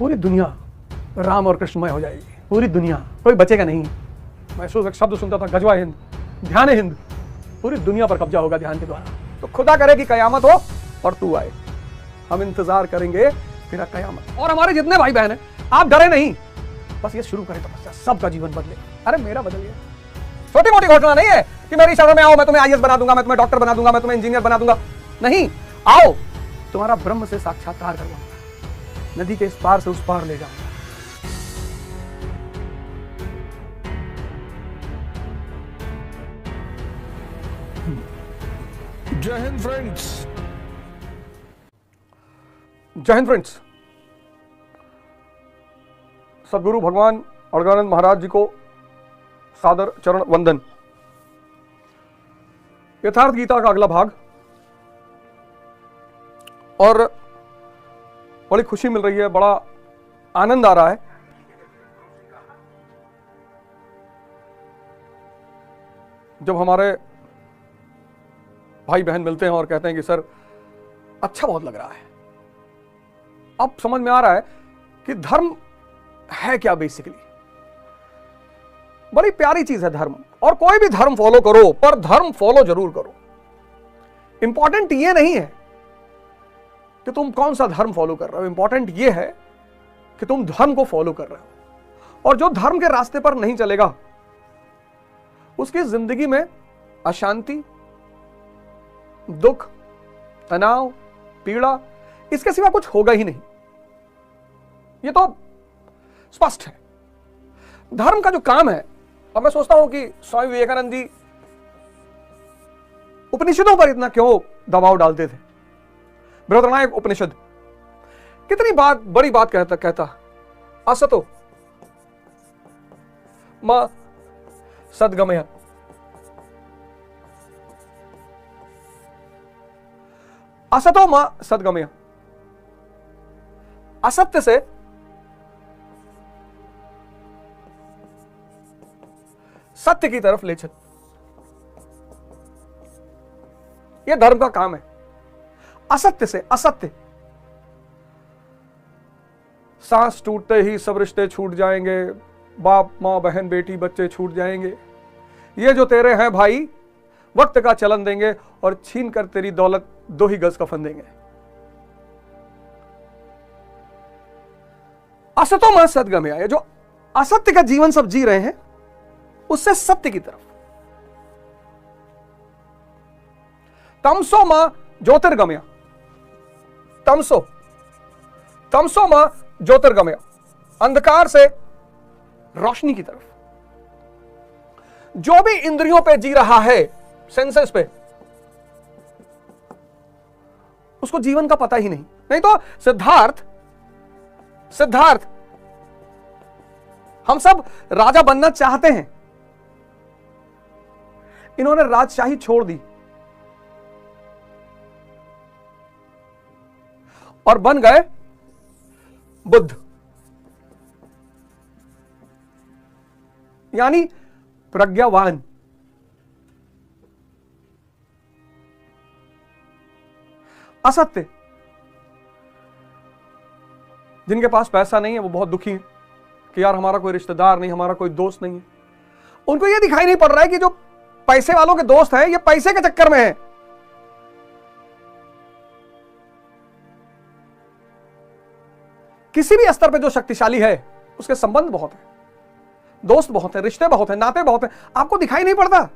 पूरी दुनिया राम और कृष्णमय हो जाएगी, पूरी दुनिया, कोई बचेगा नहीं। मैं एक शब्द सुनता था, गजवा हिंद, ध्यान हिंद, पूरी दुनिया पर कब्जा होगा ध्यान के द्वारा। तो खुदा करे कि कयामत हो और तू आए, हम इंतजार करेंगे तेरा कयामत। और हमारे जितने भाई बहन हैं, आप डरे नहीं, बस ये शुरू करें तपस्या, सबका जीवन बदले। अरे मेरा बदल गया, छोटी मोटी घटना नहीं है कि मेरी शरण में आओ मैं तुम्हें आईएएस बना दूंगा, मैं तुम्हें डॉक्टर बना दूंगा, मैं तुम्हें इंजीनियर बना दूंगा। नहीं, आओ तुम्हारा ब्रह्म से साक्षात्कार करवाऊंगा, नदी के इस पार से उस पार ले जाऊंगा। जय हिंद फ्रेंड्स। जय हिंद फ्रेंड्स। सदगुरु भगवान अड़गानंद महाराज जी को सादर चरण वंदन। यथार्थ गीता का अगला भाग, और बड़ी खुशी मिल रही है, बड़ा आनंद आ रहा है। जब हमारे भाई बहन मिलते हैं और कहते हैं कि सर अच्छा बहुत लग रहा है, अब समझ में आ रहा है कि धर्म है क्या बेसिकली। बड़ी प्यारी चीज है धर्म, और कोई भी धर्म फॉलो करो, पर धर्म फॉलो जरूर करो। इंपॉर्टेंट ये नहीं है कि तुम कौन सा धर्म फॉलो कर रहे हो, इंपॉर्टेंट ये है कि तुम धर्म को फॉलो कर रहे हो। और जो धर्म के रास्ते पर नहीं चलेगा उसकी जिंदगी में अशांति, दुख, तनाव, पीड़ा, इसके सिवा कुछ होगा ही नहीं। ये तो स्पष्ट है। धर्म का जो काम है, अब मैं सोचता हूं कि स्वामी विवेकानंद जी उपनिषदों पर इतना क्यों दबाव डालते थे। बृहदारण्यक उपनिषद कितनी बात, बड़ी बात कहता असतो मा सद्गमय, असतो मा सद्गमय, असत्य से सत्य की तरफ ले चल। यह धर्म का काम है। असत्य से असत्य, सांस टूटते ही सब रिश्ते छूट जाएंगे, बाप मां बहन बेटी बच्चे छूट जाएंगे, ये जो तेरे हैं भाई वक्त का चलन देंगे और छीन कर तेरी दौलत 2 ही गज कफन देंगे। असतो मा सद्गमय, जो असत्य का जीवन सब जी रहे हैं उससे सत्य की तरफ। तमसो मा ज्योतिर्गमय, तमसो मा ज्योतिर्गमय, अंधकार से रोशनी की तरफ। जो भी इंद्रियों पे जी रहा है, सेंसेस पे, उसको जीवन का पता ही नहीं तो सिद्धार्थ हम सब राजा बनना चाहते हैं, इन्होंने राजशाही छोड़ दी और बन गए बुद्ध, यानी प्रज्ञावान। असत्य, जिनके पास पैसा नहीं है वो बहुत दुखी है कि यार हमारा कोई रिश्तेदार नहीं, हमारा कोई दोस्त नहीं है। उनको ये दिखाई नहीं पड़ रहा है कि जो पैसे वालों के दोस्त हैं ये पैसे के चक्कर में है। किसी भी स्तर पे जो शक्तिशाली है उसके संबंध बहुत है, दोस्त बहुत है, रिश्ते बहुत है, नाते बहुत है, आपको दिखाई नहीं पड़ता।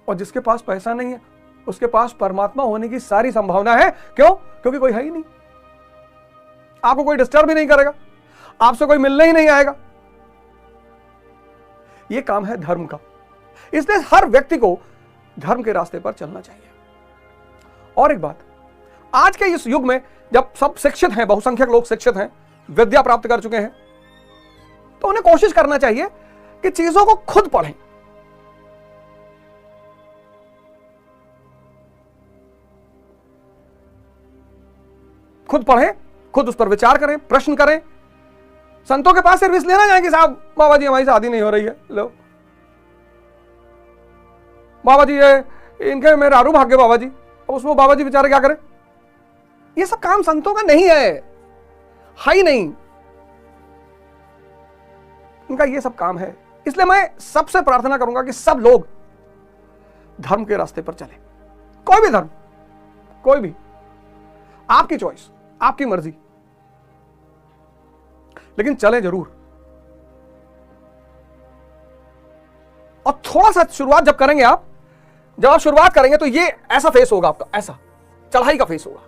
और जिसके पास पैसा नहीं है उसके पास परमात्मा होने की सारी संभावना है। क्यों? क्योंकि कोई है ही नहीं, आपको कोई डिस्टर्ब ही नहीं करेगा, आपसे कोई मिलने ही नहीं आएगा। यह काम है धर्म का। इसलिए हर व्यक्ति को धर्म के रास्ते पर चलना चाहिए। और एक बात, आज के इस युग में जब सब शिक्षित हैं, बहुसंख्यक लोग शिक्षित हैं, विद्या प्राप्त कर चुके हैं, तो उन्हें कोशिश करना चाहिए कि चीजों को खुद पढ़ें। खुद पढ़ें, खुद उस पर विचार करें, प्रश्न करें। संतों के पास सर्विस लेना जाएंगे, साहब बाबा जी हमारी शादी नहीं हो रही है, लो बाबा जी ये इनके मेरे आरू भाग्य बाबा जी। अब उसमें बाबा जी बेचारे क्या करें? ये सब काम संतों का नहीं है ही नहीं, इनका ये सब काम है। इसलिए मैं सबसे प्रार्थना करूंगा कि सब लोग धर्म के रास्ते पर चले, कोई भी धर्म, कोई भी, आपकी चॉइस, आपकी मर्जी, लेकिन चले जरूर। और थोड़ा सा शुरुआत जब करेंगे आप, जब आप शुरुआत करेंगे तो ये ऐसा फेस होगा आपका, ऐसा चढ़ाई का फेस होगा।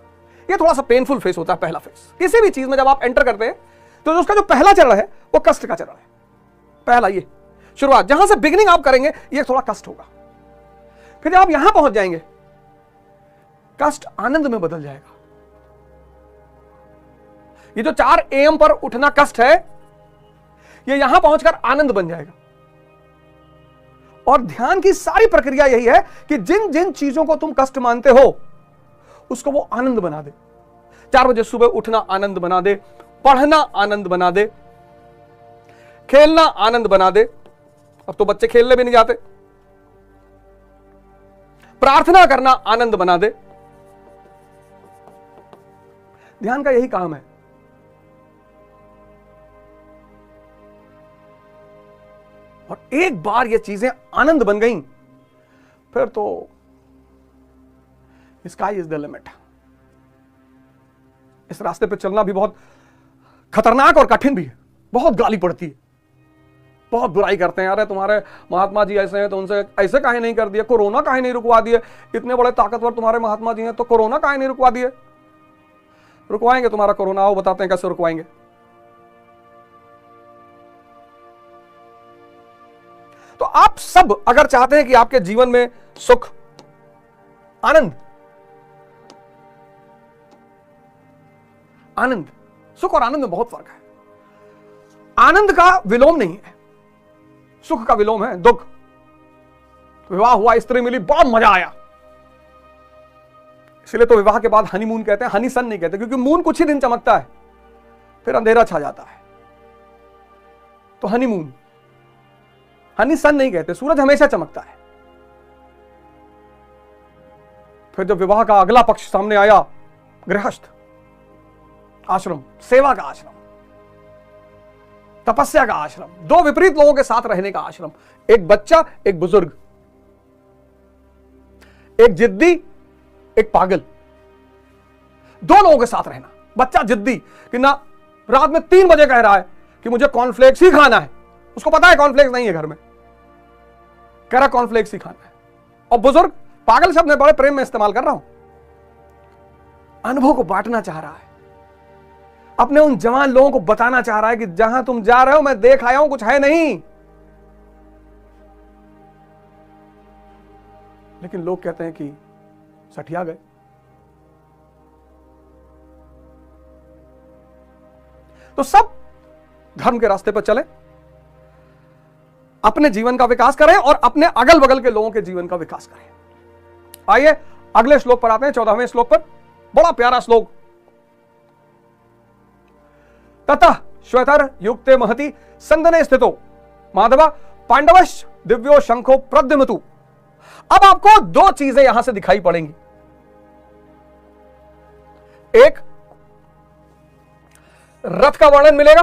ये थोड़ा सा पेनफुल फेस होता है पहला फेस। किसी भी चीज में जब आप एंटर करते हैं तो उसका जो पहला चरण है वो कष्ट का चरण है। पहला ये शुरुआत, जहां से बिगिनिंग आप करेंगे ये थोड़ा कष्ट होगा। फिर जब आप यहां पहुंच जाएंगे कष्ट आनंद में बदल जाएगा। ये जो 4 AM पर उठना कष्ट है, ये यहां पहुंचकर आनंद बन जाएगा। और ध्यान की सारी प्रक्रिया यही है कि जिन जिन चीजों को तुम कष्ट मानते हो उसको वो आनंद बना दे। 4 बजे सुबह उठना आनंद बना दे, पढ़ना आनंद बना दे, खेलना आनंद बना दे। अब तो बच्चे खेलने भी नहीं जाते। प्रार्थना करना आनंद बना दे। ध्यान का यही काम है। और एक बार ये चीजें आनंद बन गई फिर तो स्काई इज द लिमिट। इस रास्ते पे चलना भी बहुत खतरनाक और कठिन भी है। बहुत गाली पड़ती है, बहुत बुराई करते हैं। अरे तुम्हारे महात्मा जी ऐसे हैं तो उनसे ऐसे काहे नहीं कर दिया, कोरोना काहे नहीं रुकवा दिए, इतने बड़े ताकतवर तुम्हारे महात्मा जी हैं तो कोरोना काहे नहीं रुकवा दिए। रुकवाएंगे तुम्हारा कोरोना, आओ बताते हैं कैसे रुकवाएंगे। तो आप सब अगर चाहते हैं कि आपके जीवन में सुख, आनंद, आनंद, सुख और आनंद में बहुत फर्क है। आनंद का विलोम नहीं है, सुख का विलोम है दुख। विवाह हुआ, स्त्री मिली, बहुत मजा आया, इसलिए तो विवाह के बाद हनीमून कहते हैं, हनी सन नहीं कहते, क्योंकि मून कुछ ही दिन चमकता है फिर अंधेरा छा जाता है। तो हनीमून, हनी सन नहीं कहते, सूरज हमेशा चमकता है। फिर जब विवाह का अगला पक्ष सामने आया, गृहस्थ आश्रम, सेवा का आश्रम, तपस्या का आश्रम, 2 विपरीत लोगों के साथ रहने का आश्रम, एक बच्चा एक बुजुर्ग, एक जिद्दी एक पागल, 2 लोगों के साथ रहना। बच्चा जिद्दी कि ना, रात में 3 बजे कह रहा है कि मुझे कॉर्नफ्लेक्स ही खाना है, उसको पता है कॉर्नफ्लेक्स नहीं है घर में, कह रहा कॉर्नफ्लेक्स ही खाना है। और बुजुर्ग, पागल शब्द मैं बड़े प्रेम में इस्तेमाल कर रहा हूं, अनुभव को बांटना चाह रहा है, अपने उन जवान लोगों को बताना चाह रहा है कि जहां तुम जा रहे हो मैं देख आया हूं, कुछ है नहीं। लेकिन लोग कहते हैं कि सठिया गए। तो सब धर्म के रास्ते पर चले, अपने जीवन का विकास करें और अपने अगल बगल के लोगों के जीवन का विकास करें। आइए अगले श्लोक पर आते हैं, 14वें श्लोक पर। बड़ा प्यारा श्लोक। ततः श्वेतर युक्ते महति संदने स्थितो माधवा पांडवश दिव्यो शंखो प्रद्युमतु। अब आपको 2 चीजें यहां से दिखाई पड़ेंगी। एक रथ का वर्णन मिलेगा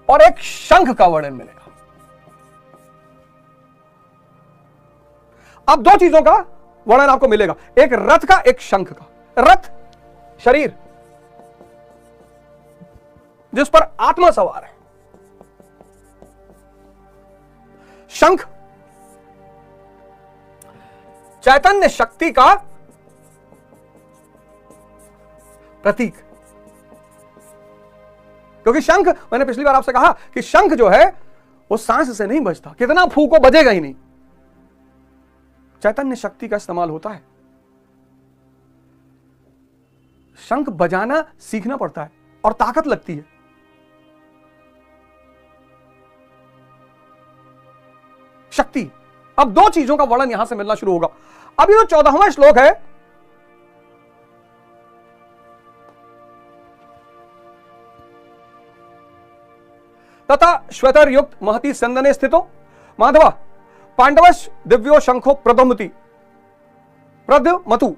और एक शंख का वर्णन मिलेगा। अब 2 चीजों का वर्णन आपको मिलेगा, एक रथ का एक शंख का। रथ शरीर जिस पर आत्मा सवार है, शंख चैतन्य शक्ति का प्रतीक। क्योंकि शंख, मैंने पिछली बार आपसे कहा कि शंख जो है वो सांस से नहीं बजता, कितना फूको बजेगा ही नहीं, चैतन्य शक्ति का इस्तेमाल होता है। शंख बजाना सीखना पड़ता है और ताकत लगती है। शक्ति। अब 2 चीजों का वर्णन यहां से मिलना शुरू होगा। अब ये जो 14वां श्लोक है, तथा श्वेतर युक्त महति संदने स्थितो माधवा पांडवश दिव्यो शंखो प्रद्युमति प्रद्युमतु।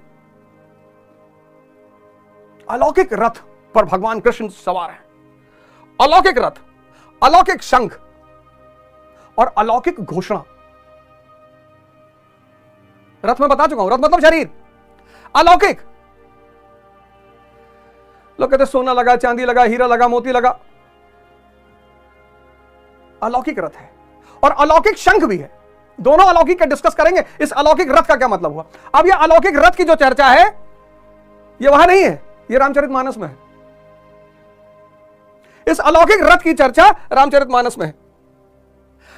अलौकिक रथ पर भगवान कृष्ण सवार हैं। अलौकिक रथ, अलौकिक शंख और अलौकिक घोषणा। रथ में बता चुका हूं, रथ मतलब शरीर। अलौकिक, लोग कहते सोना लगा, चांदी लगा, हीरा लगा, मोती लगा। अलौकिक रथ है और अलौकिक शंख भी है। दोनों अलौकिक का डिस्कस करेंगे। इस अलौकिक रथ का क्या मतलब हुआ? अब यह अलौकिक रथ की जो चर्चा है यह वहां नहीं है, यह रामचरितमानस में है। इस अलौकिक रथ की चर्चा रामचरितमानस में है।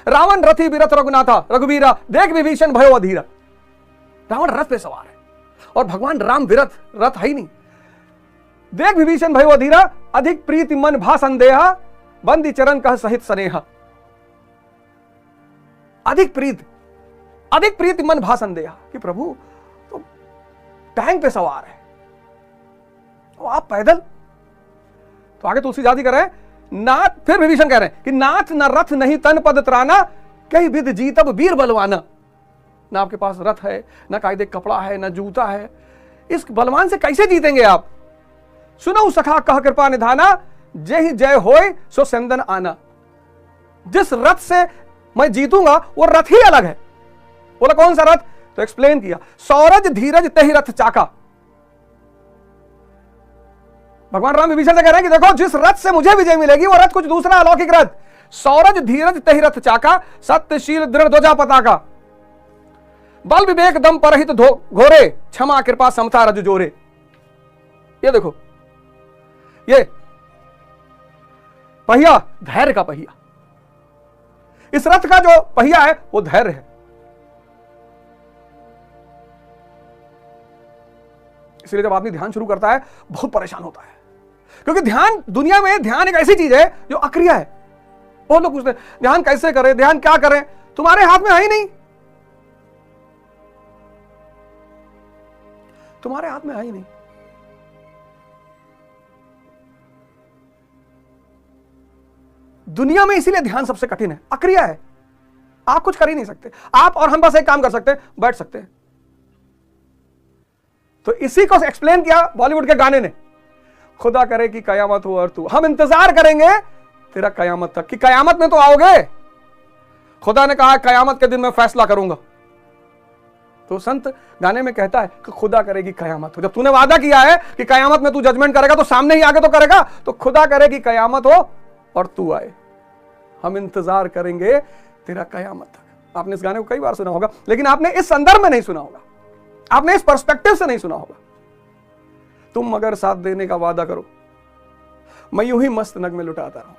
रावण रथी बिरथ रघुनाथा, रघुवीरा देख विभीषण भयो अधीरा। रावण रथ पे सवार है और भगवान राम विरथ, रथ है ही नहीं। देख विभीषण भयो अधीरा, अधिक प्रीति मन भा संदेहा, बंदी चरण कह सहित स्नेहा। अधिक प्रीति मन भा संदेहा कि प्रभु तो टैंक पे सवार है, तो आप पैदल। तो आगे तुलसीदास जी कह रहे हैं, नाथ, फिर विभीषण कह रहे हैं कि नाथ न रथ नहीं तन पद त्राना, कई विध जीतब वीर बलवाना। ना आपके पास रथ है, ना कायदे कपड़ा है, ना जूता है, इस बलवान से कैसे जीतेंगे आप? सुनो सखा कह कृपा निधाना, जय जय होय सो संदन आना। जिस रथ से मैं जीतूंगा वो रथ ही अलग है। बोला कौन सा रथ? तो एक्सप्लेन किया, सौरज धीरज तहि रथ चाका। भगवान राम विभीषण से कह रहे हैं कि देखो जिस रथ से मुझे विजय मिलेगी वो रथ कुछ दूसरा अलौकिक रथ। सौरज धीरज तहि रथ चाका, सत्यशील दृढ़ ध्वजा पताका। बल विवेक दम परहित घोरे, क्षमा कृपा समता रज जोरे। ये देखो, ये पहिया धैर्य का पहिया। इस रथ का जो पहिया है वो धैर्य है। इसलिए जब आदमी ध्यान शुरू करता है बहुत परेशान होता है, क्योंकि ध्यान, दुनिया में ध्यान एक ऐसी चीज है जो अक्रिया है। बहुत लोग पूछते हैं ध्यान कैसे करें, ध्यान क्या करें? तुम्हारे हाथ में है ही नहीं, तुम्हारे हाथ में है ही नहीं। दुनिया में इसीलिए ध्यान सबसे कठिन है, अक्रिया है। आप कुछ कर ही नहीं सकते। आप और हम बस एक काम कर सकते हैं, बैठ सकते हैं। तो इसी को एक्सप्लेन किया बॉलीवुड के गाने ने, खुदा करे कि कयामत हो और तू, हम इंतजार करेंगे तेरा कयामत तक, कि कयामत में तो आओगे। खुदा ने कहा कयामत के दिन मैं फैसला करूंगा। तो संत गाने में कहता है कि खुदा करेगी कयामत हो। जब तूने वादा किया है कि कयामत में तू जजमेंट करेगा तो सामने ही आगे तो करेगा। तो खुदा करेगी कयामत हो और तू आए, हम इंतजार करेंगे तेरा कयामत तक। आपने इस गाने को कई बार सुना होगा, लेकिन आपने इस संदर्भ में नहीं सुना होगा, आपने इस पर्सपेक्टिव से नहीं सुना होगा। तुम अगर साथ देने का वादा करो, मैं यूं ही मस्त नग में लुटाता रहूं।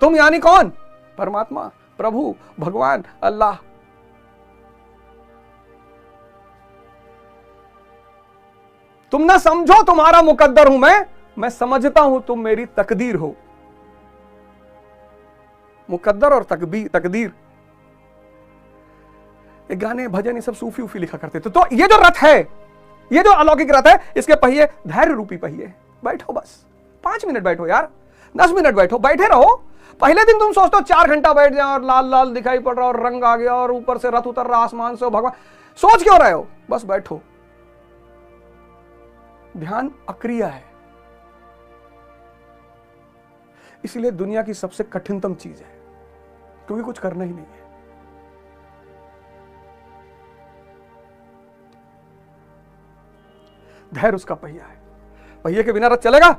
तुम यानी कौन? परमात्मा, प्रभु, भगवान, अल्लाह। तुम ना समझो तुम्हारा मुकद्दर हूं मैं समझता हूं तुम मेरी तकदीर हो। मुकद्दर और तकदीर, ये गाने भजन ये सब सूफी उफी लिखा करते थे। तो ये जो रथ है, ये जो अलौकिक रथ है, इसके पहिए धैर्य रूपी पहिए। बैठो बस 5 मिनट बैठो यार, 10 मिनट बैठो, बैठे रहो। पहले दिन तुम सोचते हो 4 घंटा बैठ जाए और लाल लाल दिखाई पड़ रहा और रंग आ गया और ऊपर से रथ उतर रहा आसमान से, भगवान, सोच क्यों रहे हो? बस बैठो। ध्यान अक्रिया है, इसलिए दुनिया की सबसे कठिनतम चीज है, क्योंकि कुछ करना ही नहीं है। धैर्य उसका पहिया है। पहिए के बिना रथ चलेगा?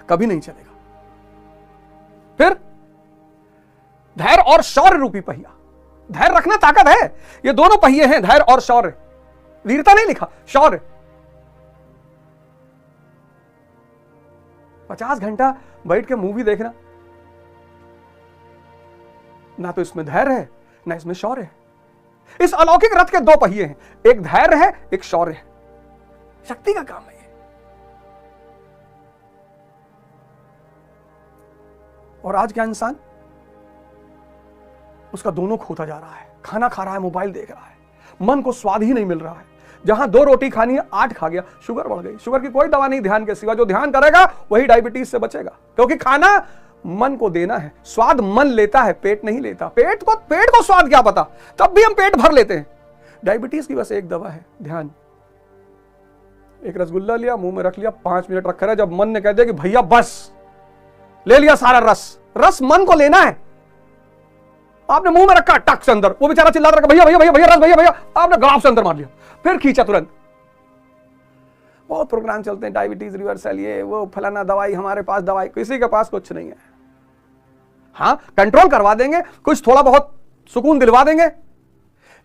कभी नहीं चलेगा। फिर धैर्य और शौर्य रूपी पहिया। धैर्य रखना ताकत है। ये दोनों पहिए हैं, धैर्य और शौर्य। वीरता नहीं लिखा, शौर्य। 50 घंटा बैठ के मूवी देखना, ना तो इसमें धैर्य है ना इसमें शौर्य है। इस अलौकिक रथ के 2 पहिए हैं, एक धैर्य है, एक शौर्य है। शक्ति का काम है ये। और आज क्या इंसान, उसका दोनों खोता जा रहा है। खाना खा रहा है, मोबाइल देख रहा है, मन को स्वाद ही नहीं मिल रहा है। जहां 2 रोटी खानी है 8 खा गया, शुगर बढ़ गई। शुगर की कोई दवा नहीं ध्यान के सिवा। जो ध्यान करेगा वही डायबिटीज से बचेगा, क्योंकि खाना मन को देना है। स्वाद मन लेता है, पेट नहीं लेता। पेट को स्वाद क्या पता, तब भी हम पेट भर लेते हैं। डायबिटीज की बस एक दवा है, ध्यान। एक रसगुल्ला लिया, मुंह में रख लिया, 5 मिनट रखा रहा। जब मन ने कह दिया कि भैया बस, ले लिया सारा रस। रस मन को लेना है, आपने मुंह में रखा, टक से अंदर। वो बेचारा चिल्ला रहा, भैया भैया भैया भैया रस, भैया भैया, आपने गलाव से अंदर मार लिया, फिर खींचा तुरंत। बहुत प्रोग्राम चलते हैं, डायबिटीज रिवर्सल, ये वो फलाना दवाई, हमारे पास दवाई, किसी के पास कुछ नहीं है। हाँ, कंट्रोल करवा देंगे, कुछ थोड़ा बहुत सुकून दिलवा देंगे,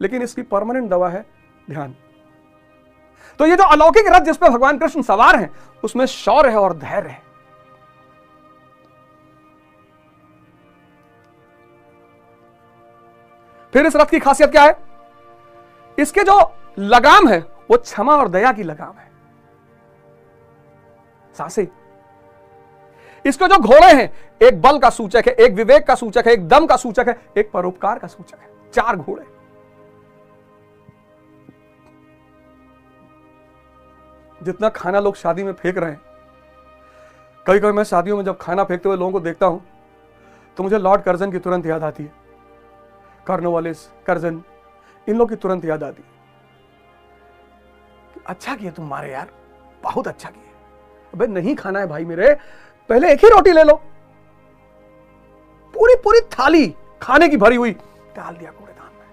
लेकिन इसकी परमानेंट दवा है ध्यान। तो ये जो अलौकिक रथ जिस पे भगवान कृष्ण सवार हैं, उसमें शौर्य है और धैर्य है। फिर इस रथ की खासियत क्या है? इसके जो लगाम है वो क्षमा और दया की लगाम है। सासे इसके जो घोड़े हैं, एक बल का सूचक है, एक विवेक का सूचक है, एक दम का सूचक है, एक परोपकार का सूचक है। 4 घोड़े। जितना खाना लोग शादी में फेंक रहे हैं, कभी कभी मैं शादियों में जब खाना फेंकते हुए लोगों को देखता हूं तो मुझे लॉर्ड कर्जन की तुरंत याद आती है, कॉर्नवालिस, कर्जन, इन लोग की तुरंत याद आती है। अच्छा किया तुम मारे यार, बहुत अच्छा किया। अबे नहीं खाना है भाई मेरे, पहले एक ही रोटी ले लो। पूरी पूरी थाली खाने की भरी हुई डाल दिया कूड़ेदान में।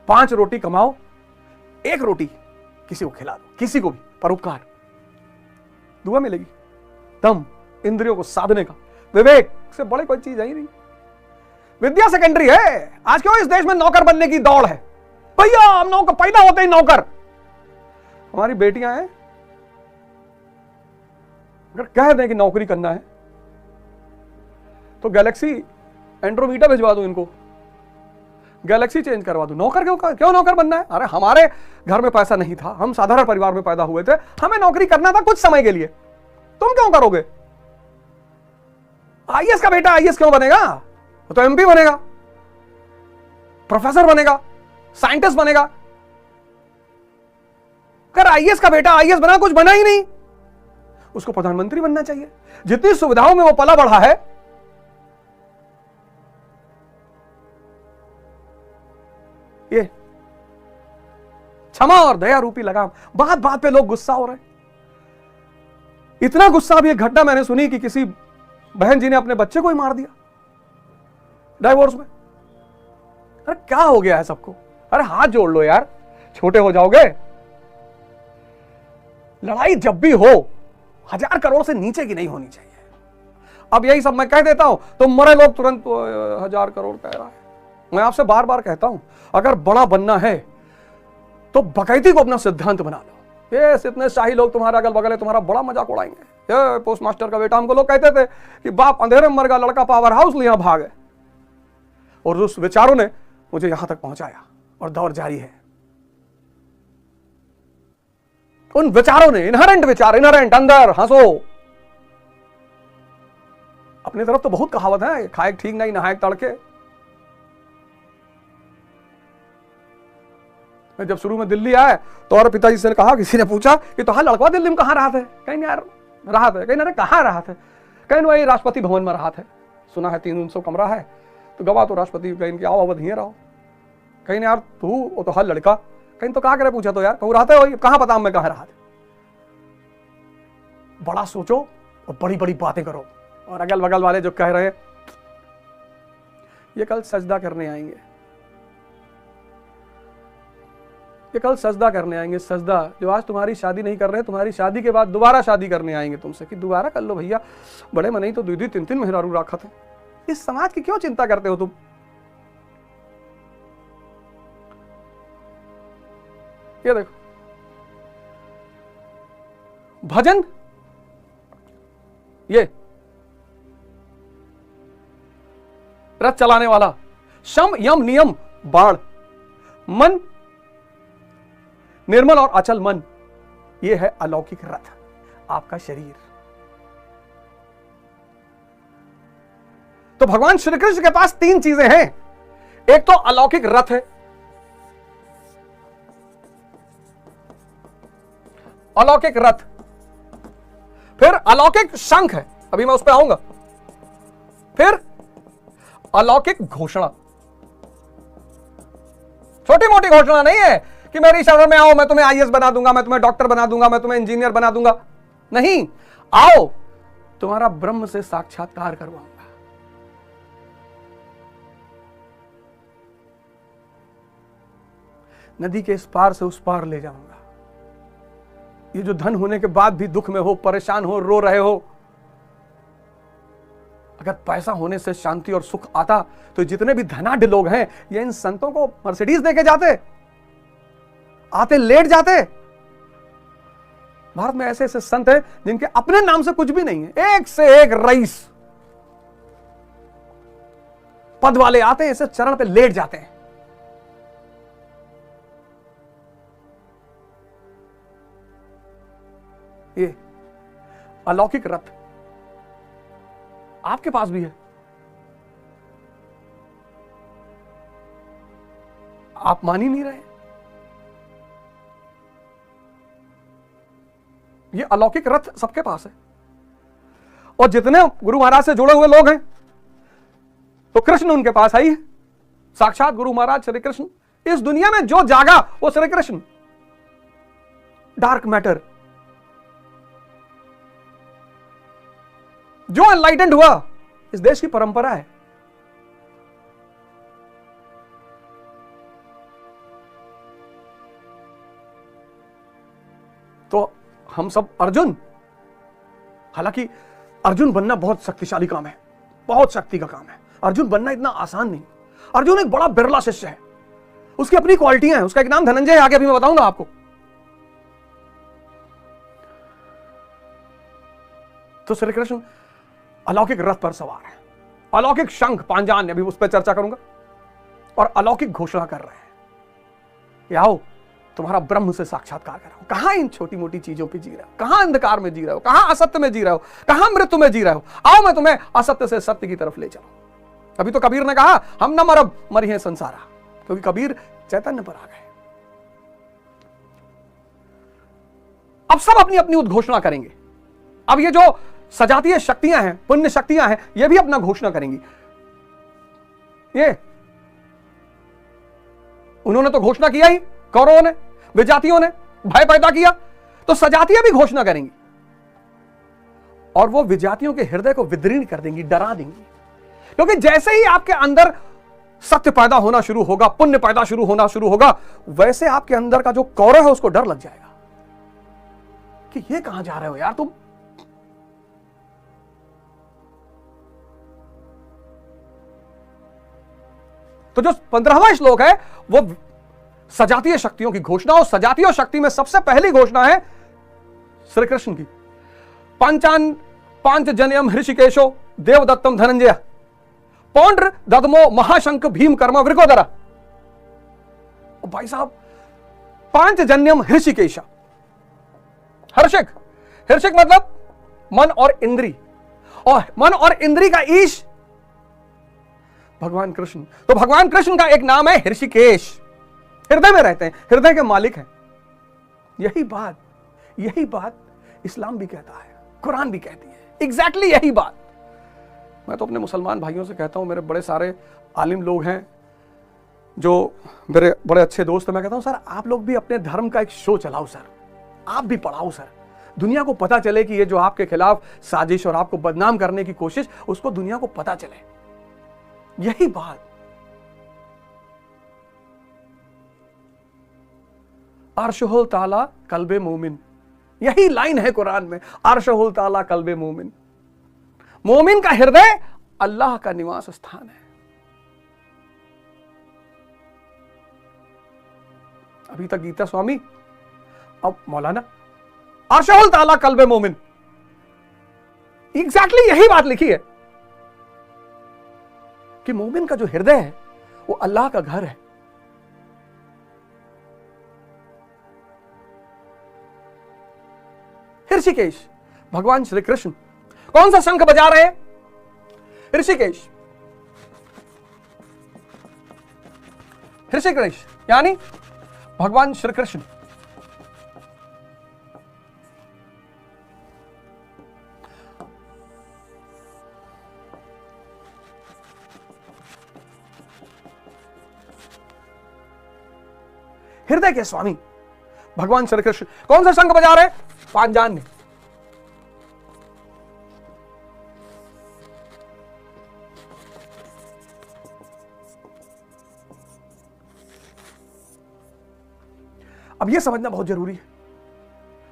पांच रोटी कमाओ, 1 रोटी किसी को खिला दो, किसी को भी, परोपकार, दुआ मिलेगी। दम, इंद्रियों को साधने का, विवेक से बड़े कोई चीज है ही नहीं। विद्या सेकेंडरी है। आज क्यों इस देश में नौकर बनने की दौड़ है? भैया हम नौकर पैदा होते ही नौकर। हमारी बेटियां हैं, अगर कह दें कि नौकरी करना है तो गैलेक्सी एंड्रोमीटा भिजवा दूं, इनको गैलेक्सी चेंज करवा दूं। नौकर क्यों नौकर बनना है? अरे हमारे घर में पैसा नहीं था, हम साधारण परिवार में पैदा हुए थे, हमें नौकरी करना था कुछ समय के लिए, तुम क्यों करोगे? आईएएस का बेटा आईएएस क्यों बनेगा? तो एमपी बनेगा, प्रोफेसर बनेगा, साइंटिस्ट बनेगा। अगर आईएएस का बेटा आईएएस बना, कुछ बना ही नहीं, उसको प्रधानमंत्री बनना चाहिए। जितनी सुविधाओं में वो पला बढ़ा है, ये क्षमा और दया रूपी लगाम। बात बात पे लोग गुस्सा हो रहे हैं। इतना गुस्सा, अब ये घटना मैंने सुनी कि किसी बहन जी ने अपने बच्चे को ही मार दिया डाइवोर्स में। अरे क्या हो गया है सबको? अरे हाथ जोड़ लो यार, छोटे हो जाओगे। लड़ाई जब भी हो 1000 करोड़ से नीचे की नहीं होनी चाहिए। अब यही सब मैं कह देता हूं तो मरे लोग तुरंत 1000 करोड़ कह रहा है। मैं आपसे बार बार कहता हूं, अगर बड़ा बनना है तो बकैती को अपना सिद्धांत बना लो। ये इतने शाही लोग तुम्हारे अगल बगल है, तुम्हारा बड़ा मजाक उड़ाएंगे। ये पोस्ट मास्टर का बेटा, हमको लोग कहते थे कि बाप अंधेरे में मर गया, लड़का पावर हाउस लिया भाग है। और उस विचारों ने मुझे यहां तक पहुंचाया और दौर जारी है। उन विचारों ने, इनहेरेंट विचार, इनहेरेंट, अंदर हंसो। अपनी तरफ तो बहुत कहावत है, खाए ठीक नहीं नहाए तड़के। मैं जब शुरू में दिल्ली आया तो और पिताजी से कहा, किसी ने पूछा कि तो हाँ लड़का दिल्ली में कहां रहा था? कहीं यार रहा था, कहीं कहां रहा था? कहीं वही राष्ट्रपति भवन में रहा था। सुना है 300 कमरा है, तो गवा तो राष्ट्रपति कहीं की आओ अवध ही रहो। कहीं यार तू तो हर लड़का, कहीं तो कहा करे, पूछा तो यार कहूँ रहते हो, कहां पता मैं कहां रहा था। बड़ा सोचो और बड़ी बड़ी बातें करो। और अगल बगल वाले जो कह रहे हैं ये कल सजदा करने आएंगे, ये कल सजदा करने आएंगे। सजदा जो आज तुम्हारी शादी नहीं कर रहे, तुम्हारी शादी के बाद दोबारा शादी करने आएंगे तुमसे कि दोबारा कर लो भैया, बड़े मन ही तो 2-2 3-3 मेहरारू रखा था। इस समाज की क्यों चिंता करते हो तुम? ये देखो, भजन, ये रथ चलाने वाला, शम यम नियम बाण, मन निर्मल और अचल मन, ये है अलौकिक रथ, आपका शरीर। तो भगवान श्री कृष्ण के पास 3 चीजें हैं। एक तो अलौकिक रथ है, अलौकिक रथ, फिर अलौकिक शंख है, अभी मैं उस पर आऊंगा, फिर अलौकिक घोषणा, छोटी मोटी घोषणा नहीं है कि मेरी शरण में आओ, मैं तुम्हें आईएएस बना दूंगा, मैं तुम्हें डॉक्टर बना दूंगा, मैं तुम्हें इंजीनियर बना दूंगा। नहीं, आओ तुम्हारा ब्रह्म से साक्षात्कार करवाऊंगा। नदी के इस पार से उस पार ले जाऊंगा। ये जो धन होने के बाद भी दुख में हो, परेशान हो, रो रहे हो, अगर पैसा होने से शांति और सुख आता तो जितने भी धनाढ्य लोग हैं ये इन संतों को मर्सिडीज देके जाते, आते लेट जाते। भारत में ऐसे ऐसे संत हैं जिनके अपने नाम से कुछ भी नहीं है, एक से एक रईस पद वाले आते हैं, इसे चरण पे लेट जाते हैं। ये अलौकिक रथ आपके पास भी है। आप मान ही नहीं रहे। ये अलौकिक रथ सबके पास है। और जितने गुरु महाराज से जुड़े हुए लोग हैं तो कृष्ण उनके पास आई है, साक्षात गुरु महाराज श्री कृष्ण। इस दुनिया में जो जागा वो श्री कृष्ण, डार्क मैटर। जो एनलाइटेंड हुआ, इस देश की परंपरा है। तो हम सब अर्जुन, हालांकि अर्जुन बनना बहुत शक्तिशाली काम है, बहुत शक्ति का काम है। अर्जुन बनना इतना आसान नहीं। अर्जुन एक बड़ा बिरला शिष्य है, उसकी अपनी क्वालिटियां हैं। उसका एक नाम धनंजय है, आगे अभी मैं बताऊंगा आपको। तो श्री कृष्ण अलौकिक रथ पर सवार है, अलौकिक शंख पांजान, अभी उस पर चर्चा करूंगा, और अलौकिक घोषणा कर रहे हैं कि आओ तुम्हारा ब्रह्म से साक्षात्कार कराओ। कहां इन छोटी मोटी चीजों पे जी रहे हो, कहां अंधकार में जी रहे हो, कहां असत्य में जी रहे हो, कहां मृत्यु में जी रहे हो। आओ मैं तुम्हें असत्य से सत्य की तरफ ले चलूं। अभी तो कबीर ने कहा हम न मरब मरी है संसारा, क्योंकि कबीर चैतन्य पर आ गए। अब सब अपनी अपनी उद्घोषणा करेंगे। अब ये जो सजातीय शक्तियां हैं, पुण्य शक्तियां हैं, ये भी अपना घोषणा करेंगी। ये उन्होंने तो घोषणा किया ही, कौरवों ने, विजातियों ने भय पैदा किया, तो सजातियां भी घोषणा करेंगी और वो विजातियों के हृदय को विदीर्ण कर देंगी, डरा देंगी। क्योंकि जैसे ही आपके अंदर सत्य पैदा होना शुरू होगा, पुण्य पैदा होना शुरू होगा, वैसे आपके अंदर का जो कौरव है उसको डर लग जाएगा कि ये कहां जा रहे हो यार तुम। तो जो 15वां श्लोक है वो सजातीय शक्तियों की घोषणा, और सजातीय शक्ति में सबसे पहली घोषणा है श्री कृष्ण की। पांच जन्यम ऋषिकेशो देवदत्तम धनंजय पौंड्र ददमो महाशंख भीम कर्म वृकोदरा। भाई साहब, 5 जन्यम ऋषिकेश, हर्षिक, हर्षिक मतलब मन और इंद्री, और मन और इंद्री का ईश भगवान कृष्ण। तो भगवान कृष्ण का एक नाम है ऋषिकेश, हृदय में रहते हैं, हृदय के मालिक हैं। यही बात इस्लाम भी कहता है, कुरान भी कहती है, एग्जैक्टली यही बात। मैं तो अपने मुसलमान भाइयों से कहता हूं, मेरे बड़े सारे आलिम लोग हैं जो मेरे बड़े अच्छे दोस्त हैं, मैं कहता हूं सर आप लोग भी अपने धर्म का एक शो चलाओ सर, आप भी पढ़ाओ सर, दुनिया को पता चले कि ये जो आपके खिलाफ साजिश और आपको बदनाम करने की कोशिश, उसको दुनिया को पता चले। यही बात। अर्शहुल ताला कल्बे मोमिन, यही लाइन है कुरान में, अर्शहुल ताला कल्बे मोमिन। मोमिन का हृदय अल्लाह का निवास स्थान है। अभी तक गीता स्वामी, अब मौलाना, अर्शहुल ताला कल्बे मोमिन, एग्जैक्टली यही बात लिखी है कि मोमिन का जो हृदय है वो अल्लाह का घर है। ऋषिकेश, भगवान श्री कृष्ण कौन सा शंख बजा रहे हैं? ऋषिकेश, ऋषिकेश यानी भगवान श्री कृष्ण। हृदय के स्वामी भगवान श्री कृष्ण कौन सा शंख बजा रहे? पांचजन्य। अब यह समझना बहुत जरूरी है,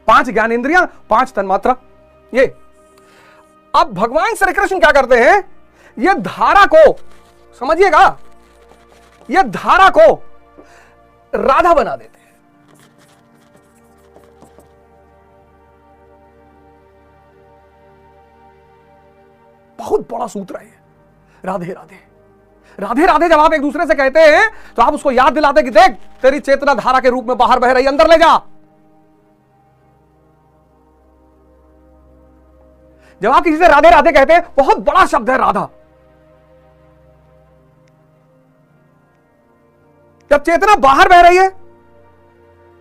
5 ज्ञानेंद्रियां, 5 तन्मात्रा। ये अब भगवान श्री कृष्ण क्या करते हैं, ये धारा को समझिएगा, ये धारा को राधा बना देते हैं। बहुत बड़ा सूत्र है। राधे राधे राधे राधे जब आप एक दूसरे से कहते हैं तो आप उसको याद दिलाते कि देख तेरी चेतना धारा के रूप में बाहर बह रही, अंदर ले जा। जब आप किसी से राधे राधे कहते हैं, बहुत बड़ा शब्द है राधा। जब चेतना बाहर बह रही है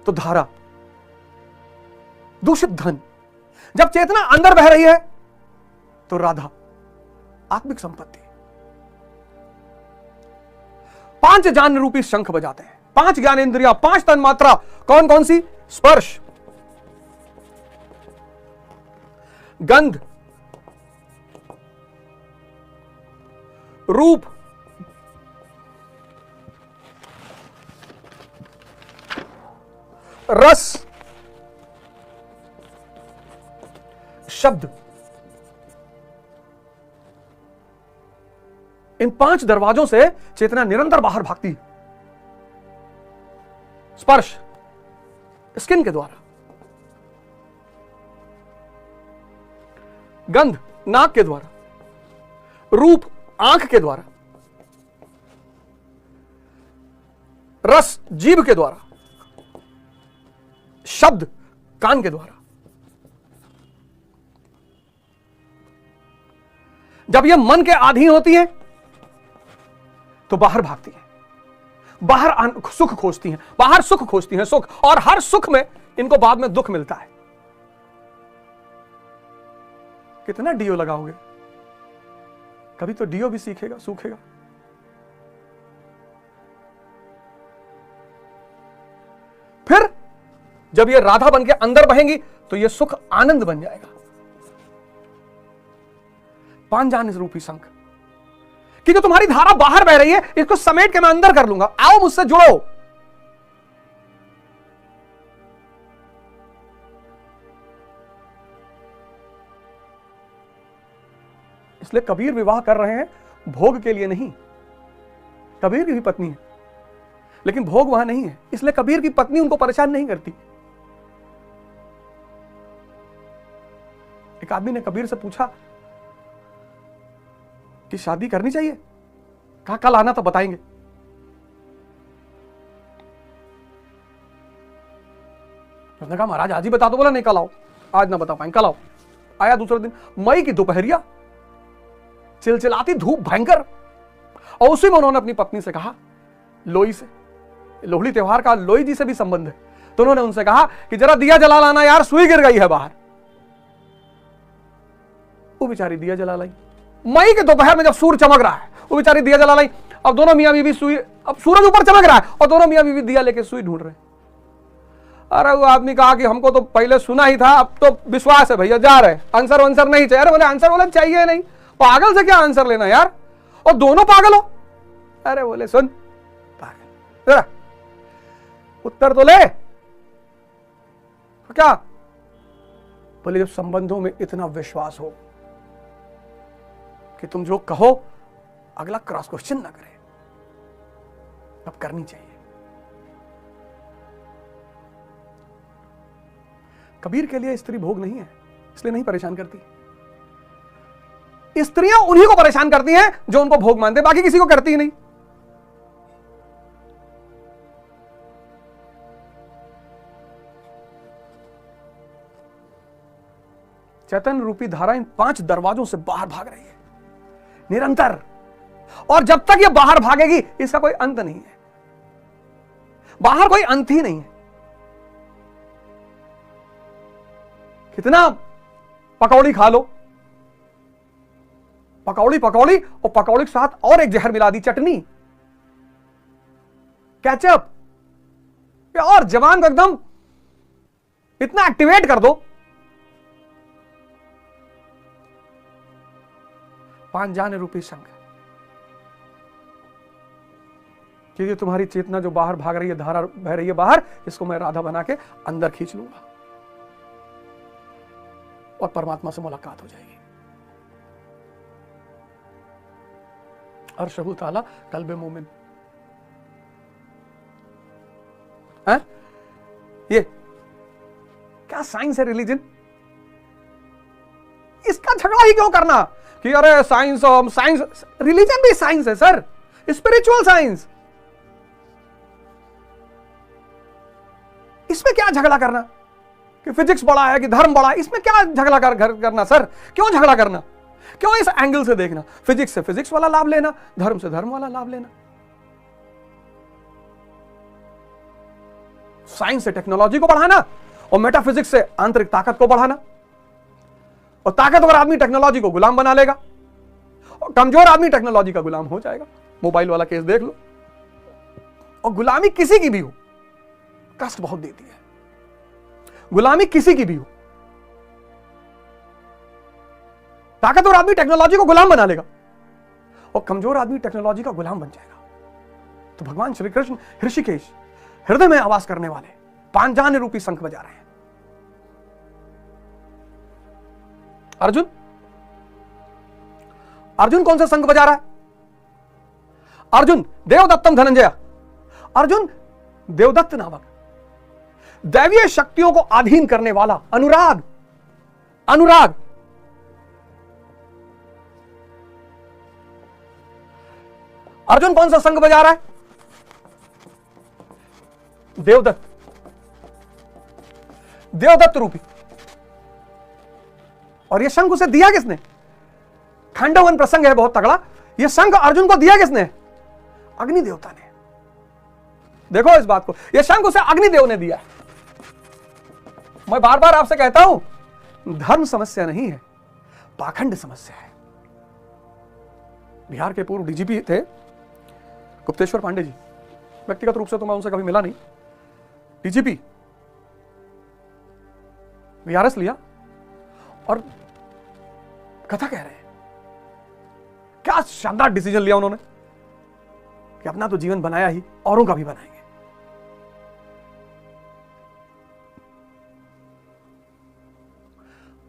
तो धारा, दूषित धन। जब चेतना अंदर बह रही है तो राधा, आत्मिक संपत्ति। 5 ज्ञान रूपी शंख बजाते हैं, 5 ज्ञानेंद्रियां, 5 तन्मात्रा। कौन कौन सी? स्पर्श, गंध, रूप, रस, शब्द। इन 5 दरवाजों से चेतना निरंतर बाहर भागती है। स्पर्श स्किन के द्वारा, गंध नाक के द्वारा, रूप आंख के द्वारा, रस जीभ के द्वारा, शब्द कान के द्वारा। जब यह मन के अधीन होती है तो बाहर भागती है, बाहर सुख खोजती हैं, बाहर सुख खोजती हैं, सुख। और हर सुख में इनको बाद में दुख मिलता है। कितना डीओ लगाओगे, कभी तो डीओ भी सीखेगा, सूखेगा। फिर जब ये राधा बन के अंदर बहेंगी तो ये सुख आनंद बन जाएगा। पांचजन्य रूपी शंख कि जो तुम्हारी धारा बाहर बह रही है, इसको समेट के मैं अंदर कर लूंगा। आओ मुझसे जुड़ो। इसलिए कबीर विवाह कर रहे हैं भोग के लिए नहीं। कबीर की भी पत्नी है लेकिन भोग वहां नहीं है, इसलिए कबीर की पत्नी उनको परेशान नहीं करती। एक आदमी ने कबीर से पूछा कि शादी करनी चाहिए? कहा कल आना तो बताएंगे। उसने कहा महाराज आज ही बता दो। बोला नहीं कल आओ, आज ना बता पाएंगे, कल आओ। आया दूसरे दिन, मई की दोपहरिया, चिलचिलाती धूप भयंकर। और उसी में उन्होंने अपनी पत्नी से कहा, लोई से, लोहड़ी त्योहार का लोई जी से भी संबंध है, तो उन्होंने उनसे कहा कि जरा दिया जला लाना यार, सुई गिर गई है बाहर। वो बेचारी दिया जला लाई। मई के दोपहर में जब सूर्य चमक रहा है, वो बेचारी दिया जला लाई। अब दोनों मियां बीवी सुई, अब सूरज ऊपर चमक रहा है और दोनों मियां बीवी दिया लेके सुई ढूंढ रहे। अरे वो आदमी कहा कि हमको तो पहले सुना ही था, अब तो विश्वास है भैया, जा रहे, आंसर वंसर नहीं चाहिए। अरे बोले आंसर बोले चाहिए नहीं, पागल से क्या आंसर लेना यार, और दोनों पागल हो। अरे बोले सुन पागल, जरा उत्तर तो ले। तो क्या बोले, जब संबंधों में इतना विश्वास हो कि तुम जो कहो अगला क्रॉस क्वेश्चन ना करे, अब करनी चाहिए। कबीर के लिए स्त्री भोग नहीं है, इसलिए नहीं परेशान करती। स्त्रियां उन्हीं को परेशान करती हैं जो उनको भोग मानते, बाकी किसी को करती ही नहीं। चैतन्य रूपी धारा इन 5 दरवाजों से बाहर भाग रही है निरंतर, और जब तक ये बाहर भागेगी इसका कोई अंत नहीं है। बाहर कोई अंत ही नहीं है। कितना पकौड़ी खा लो, पकौड़ी पकौड़ी, और पकौड़ी के साथ और एक जहर मिला दी, चटनी, केचप, और जवान को एकदम इतना एक्टिवेट कर दो। 5 जान रूपी संघ, क्योंकि तुम्हारी चेतना जो बाहर भाग रही है, धारा बह रही है बाहर, इसको मैं राधा बना के अंदर खींच लूंगा और परमात्मा से मुलाकात हो जाएगी। अर्शहु ताला कल्बे मोमिन। ये क्या साइंस है रिलीजन? इसका झगड़ा ही क्यों करना कि अरे साइंस साइंस, रिलीजन भी साइंस है सर, स्पिरिचुअल साइंस। इसमें क्या झगड़ा करना कि फिजिक्स बड़ा है कि धर्म बड़ा है? इसमें क्या झगड़ा करना सर? क्यों झगड़ा करना? क्यों इस एंगल से देखना? फिजिक्स से फिजिक्स वाला लाभ लेना, धर्म से धर्म वाला लाभ लेना, साइंस से टेक्नोलॉजी को बढ़ाना और मेटाफिजिक्स से आंतरिक ताकत को बढ़ाना। और ताकतवर आदमी टेक्नोलॉजी को गुलाम बना लेगा और कमजोर आदमी टेक्नोलॉजी का गुलाम हो जाएगा। मोबाइल वाला केस देख लो। और गुलामी किसी की भी हो, कष्ट बहुत देती है। गुलामी किसी की भी हो, ताकतवर आदमी टेक्नोलॉजी को गुलाम बना लेगा और कमजोर आदमी टेक्नोलॉजी का गुलाम बन जाएगा। तो भगवान श्री कृष्ण ऋषिकेश हृदय में आवास करने वाले 5 जान रूपी शंख बजा रहे हैं। अर्जुन, अर्जुन कौन सा शंख बजा रहा है? अर्जुन देवदत्तम धनंजय। अर्जुन देवदत्त नामक दैवीय शक्तियों को अधीन करने वाला अनुराग, अनुराग अर्जुन कौन सा शंख बजा रहा है? देवदत्त, देवदत्त रूपी। और यह शंख उसे दिया किसने? खांडवन प्रसंग है बहुत तगड़ा। यह शंख अर्जुन को दिया किसने? अग्नि देवता ने। देखो इस बात को, यह शंख उसे अग्निदेव ने दिया। मैं बार बार आपसे कहता हूं, धर्म समस्या नहीं है, पाखंड समस्या है। बिहार के पूर्व डीजीपी थे गुप्तेश्वर पांडे जी, व्यक्तिगत रूप से तो मैं उनसे कभी मिला नहीं। डीजीपी वीआरएस लिया और कथा कह रहे हैं। क्या शानदार डिसीजन लिया उन्होंने कि अपना तो जीवन बनाया ही, औरों का भी बनाएंगे।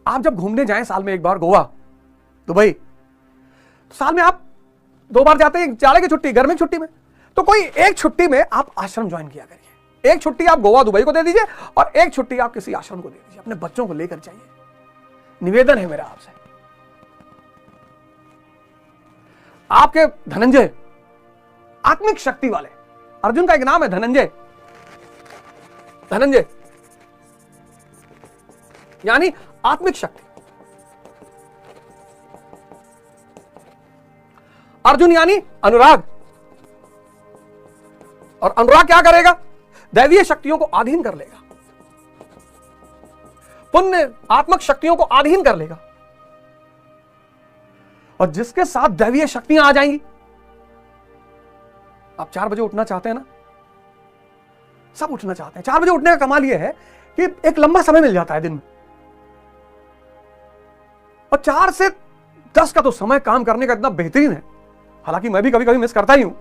आप जब घूमने जाएं साल में एक बार गोवा, दुबई, तो साल में आप 2 बार जाते हैं, जाड़े की छुट्टी, गर्मी की छुट्टी में। तो कोई एक छुट्टी में आप आश्रम ज्वाइन किया करिए। एक छुट्टी आप गोवा दुबई को दे दीजिए और एक छुट्टी आप किसी आश्रम को दे दीजिए। अपने बच्चों को लेकर जाइए। निवेदन है मेरा आपसे। आपके धनंजय आत्मिक शक्ति वाले, अर्जुन का एक नाम है धनंजय, धनंजय यानी आत्मिक शक्ति। अर्जुन यानी अनुराग। और अनुराग क्या करेगा? दैवीय शक्तियों को अधीन कर लेगा, पुण्य आत्मक शक्तियों को अधीन कर लेगा। और जिसके साथ दैवीय शक्तियां आ जाएंगी, आप 4 बजे उठना चाहते हैं ना, सब उठना चाहते हैं। 4 बजे उठने का कमाल यह है कि एक लंबा समय मिल जाता है दिन में। और 4 से 10 का तो समय काम करने का इतना बेहतरीन है, हालांकि मैं भी कभी कभी मिस करता ही हूं,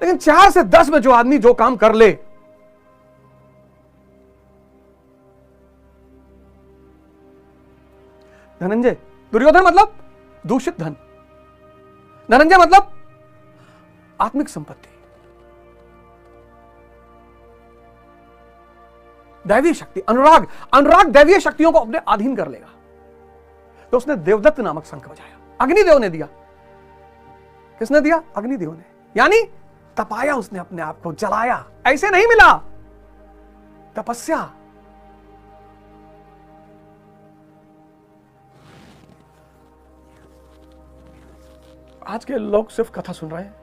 लेकिन 4 से 10 में जो आदमी जो काम कर ले, धनंजय, दुर्योधन मतलब दूषित धन, धनंजय मतलब आत्मिक संपत्ति, दैवीय शक्ति, अनुराग। अनुराग दैवीय शक्तियों को अपने अधीन कर लेगा। तो उसने देवदत्त नामक शंख बजाया, अग्निदेव ने दिया। किसने दिया? अग्निदेव ने। यानी तपाया उसने अपने आप को, जलाया। ऐसे नहीं मिला, तपस्या। आज के लोग सिर्फ कथा सुन रहे हैं,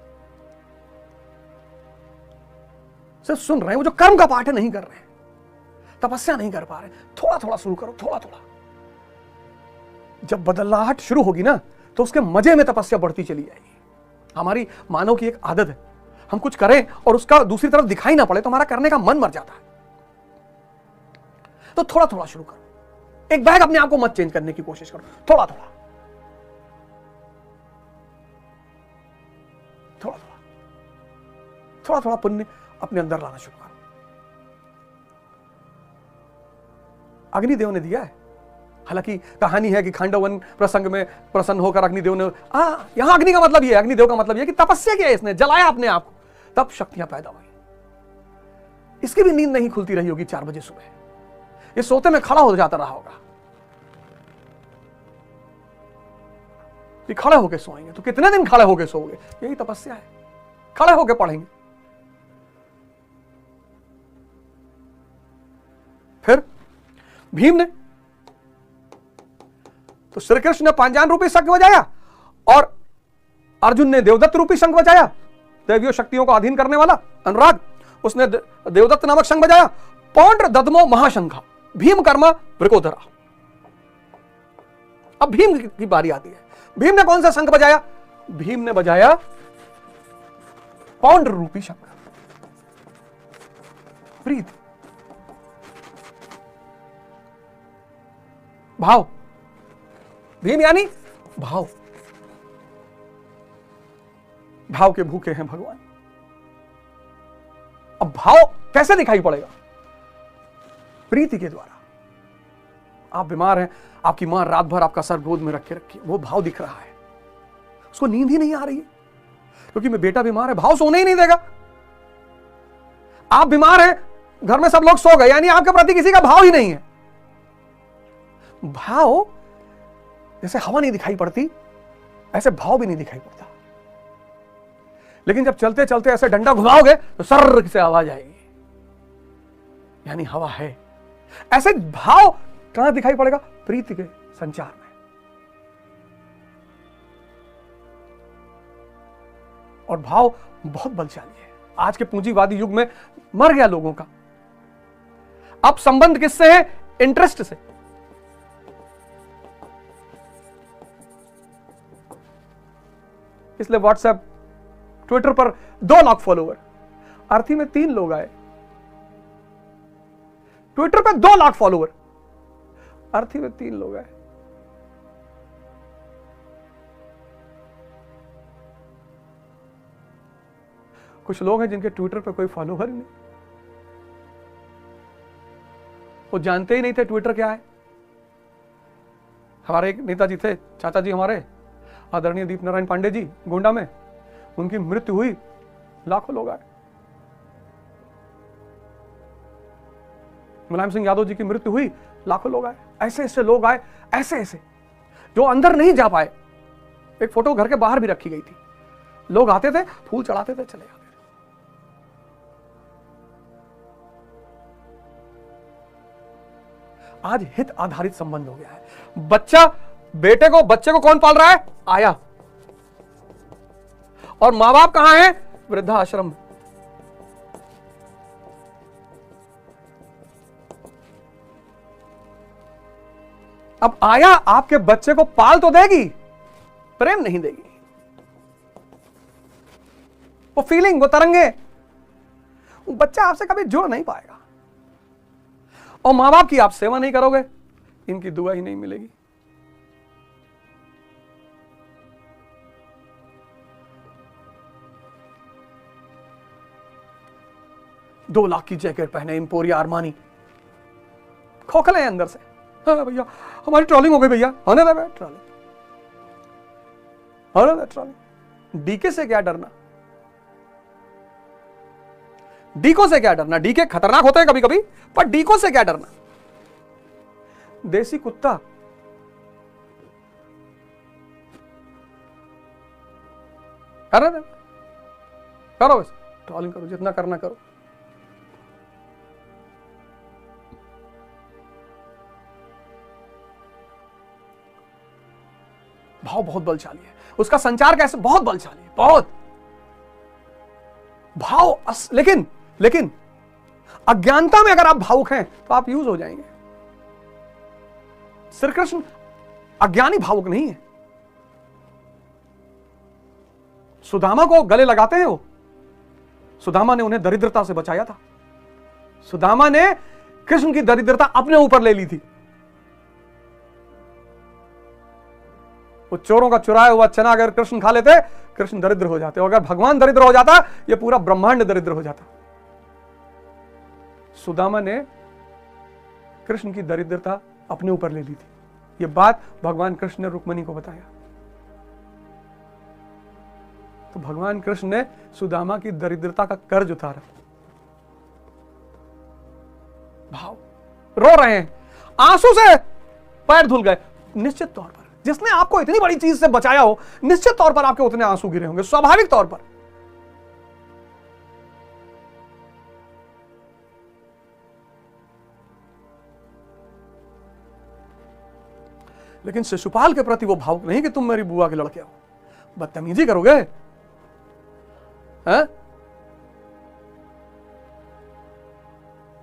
सिर्फ सुन रहे हैं। वो जो कर्म का पाठ है नहीं कर रहे हैं, तपस्या नहीं कर पा रहे। थोड़ा थोड़ा शुरू करो, थोड़ा थोड़ा। जब बदलाहट शुरू होगी ना, तो उसके मजे में तपस्या बढ़ती चली जाएगी। हमारी मानव की एक आदत है, हम कुछ करें और उसका दूसरी तरफ दिखाई ना पड़े तो हमारा करने का मन मर जाता है। तो थोड़ा थोड़ा शुरू करो। एक बैग अपने आप को मत चेंज करने की कोशिश करो, थोड़ा थोड़ा थोड़ा थोड़ा थोड़ा थोड़ा पुण्य अपने अंदर लाना शुरू करो। अग्निदेव ने दिया है। हालांकि कहानी है कि खांडवन प्रसंग में प्रसन्न होकर अग्निदेव ने, यहां अग्नि का मतलब यह है, अग्निदेव का मतलब यह कि तपस्या किया, इसने जलाया अपने आप को, तब शक्तियां पैदा हुई। इसकी भी नींद नहीं खुलती रही होगी 4 बजे सुबह, ये सोते में खड़ा हो जाता रहा होगा। ये खड़े होके सोएंगे तो कितने दिन खड़े होके सोओगे? यही तपस्या है, खड़े होके पढ़ेंगे। फिर भीम ने तो श्री कृष्ण ने पांजान रूपी शंख बजाया और अर्जुन ने देवदत्त रूपी शंख बजाया, दैवीय शक्तियों को अधीन करने वाला अनुराग, उसने देवदत्त नामक शंख बजाया। पौंड्र ददमो महाशंखा भीम कर्मा वृकोधरा। अब भीम की बारी आती है। भीम ने कौन सा शंख बजाया? भीम ने बजाया पौंड्र रूपी शंख। प्रीति, भाव। भीम यानी भाव। भाव के भूखे हैं भगवान। अब भाव कैसे दिखाई पड़ेगा? प्रीति के द्वारा। आप बीमार हैं, आपकी मां रात भर आपका सर गोद में रख के रखी, वो भाव दिख रहा है, उसको नींद ही नहीं आ रही है क्योंकि मेरा बेटा बीमार है, भाव सोने ही नहीं देगा। आप बीमार हैं, घर में सब लोग सो गए, यानी आपके प्रति किसी का भाव ही नहीं है। भाव जैसे हवा नहीं दिखाई पड़ती, ऐसे भाव भी नहीं दिखाई पड़ता। लेकिन जब चलते चलते ऐसे डंडा घुमाओगे तो सर्र से आवाज आएगी, यानी हवा है। ऐसे भाव कहां दिखाई पड़ेगा? प्रीति के संचार में। और भाव बहुत बलशाली है। आज के पूंजीवादी युग में मर गया लोगों का। अब संबंध किससे है? इंटरेस्ट से। इसलिए व्हाट्सएप, ट्विटर पर 2 लाख फॉलोवर, अर्थी में 3 लोग आए। ट्विटर पर 2 लाख फॉलोवर, अर्थी में 3 लोग आए। कुछ लोग हैं जिनके ट्विटर पर कोई फॉलोवर ही नहीं, वो जानते ही नहीं थे ट्विटर क्या है। हमारे एक नेताजी थे, चाचा जी हमारे, आदरणीय दीप नारायण पांडे जी, गोंडा में, उनकी मृत्यु हुई, लाखों लोग आए। मुलायम सिंह यादव जी की मृत्यु हुई, लाखों लोग आए। ऐसे ऐसे लोग आए, ऐसे ऐसे जो अंदर नहीं जा पाए। एक फोटो घर के बाहर भी रखी गई थी, लोग आते थे, फूल चढ़ाते थे, चले जाते थे। आज हित आधारित संबंध हो गया है। बच्चे को कौन पाल रहा है? आया। और मां बाप कहां है? वृद्धाश्रम। अब आया आपके बच्चे को पाल तो देगी, प्रेम नहीं देगी। वो फीलिंग, वो तरंगे, वो बच्चा आपसे कभी जुड़ नहीं पाएगा। और मां बाप की आप सेवा नहीं करोगे, इनकी दुआ ही नहीं मिलेगी। $2 लाख की जैकेट पहने, एम्पोरिया आर्मानी, खोखले हैं अंदर से। हाँ भैया हमारी ट्रॉलिंग हो गई भैया, होने दे ट्रॉलिंग, होने दे ट्रॉलिंग। डीके से क्या डरना? डीको से क्या डरना? डीके खतरनाक होते हैं कभी कभी, पर डीको से क्या डरना? देसी कुत्ता, करो वैसे, ट्रॉलिंग करो, जितना करना करो। भाव बहुत बलशाली है, उसका संचार कैसे? बहुत बलशाली है, बहुत भाव। लेकिन अज्ञानता में अगर आप भावुक हैं तो आप यूज हो जाएंगे। श्री कृष्ण अज्ञानी भावुक नहीं है। सुदामा को गले लगाते हैं वो, सुदामा ने उन्हें दरिद्रता से बचाया था। सुदामा ने कृष्ण की दरिद्रता अपने ऊपर ले ली थी। वो चोरों का चुराया हुआ चना अगर कृष्ण खा लेते, कृष्ण दरिद्र हो जाते, और अगर भगवान दरिद्र हो जाता, ये पूरा ब्रह्मांड दरिद्र हो जाता। सुदामा ने कृष्ण की दरिद्रता अपने ऊपर ले ली थी। यह बात भगवान कृष्ण ने रुक्मिणी को बताया। तो भगवान कृष्ण ने सुदामा की दरिद्रता का कर्ज उतारा। भाव, रो रहे हैं, आंसू से पैर धुल गए। निश्चित तौर पर जिसने आपको इतनी बड़ी चीज से बचाया हो, निश्चित तौर पर आपके उतने आंसू गिरे होंगे, स्वाभाविक तौर पर। लेकिन शिशुपाल के प्रति वो भावुक नहीं कि तुम मेरी बुआ के लड़के हो, बदतमीजी करोगे, हैं?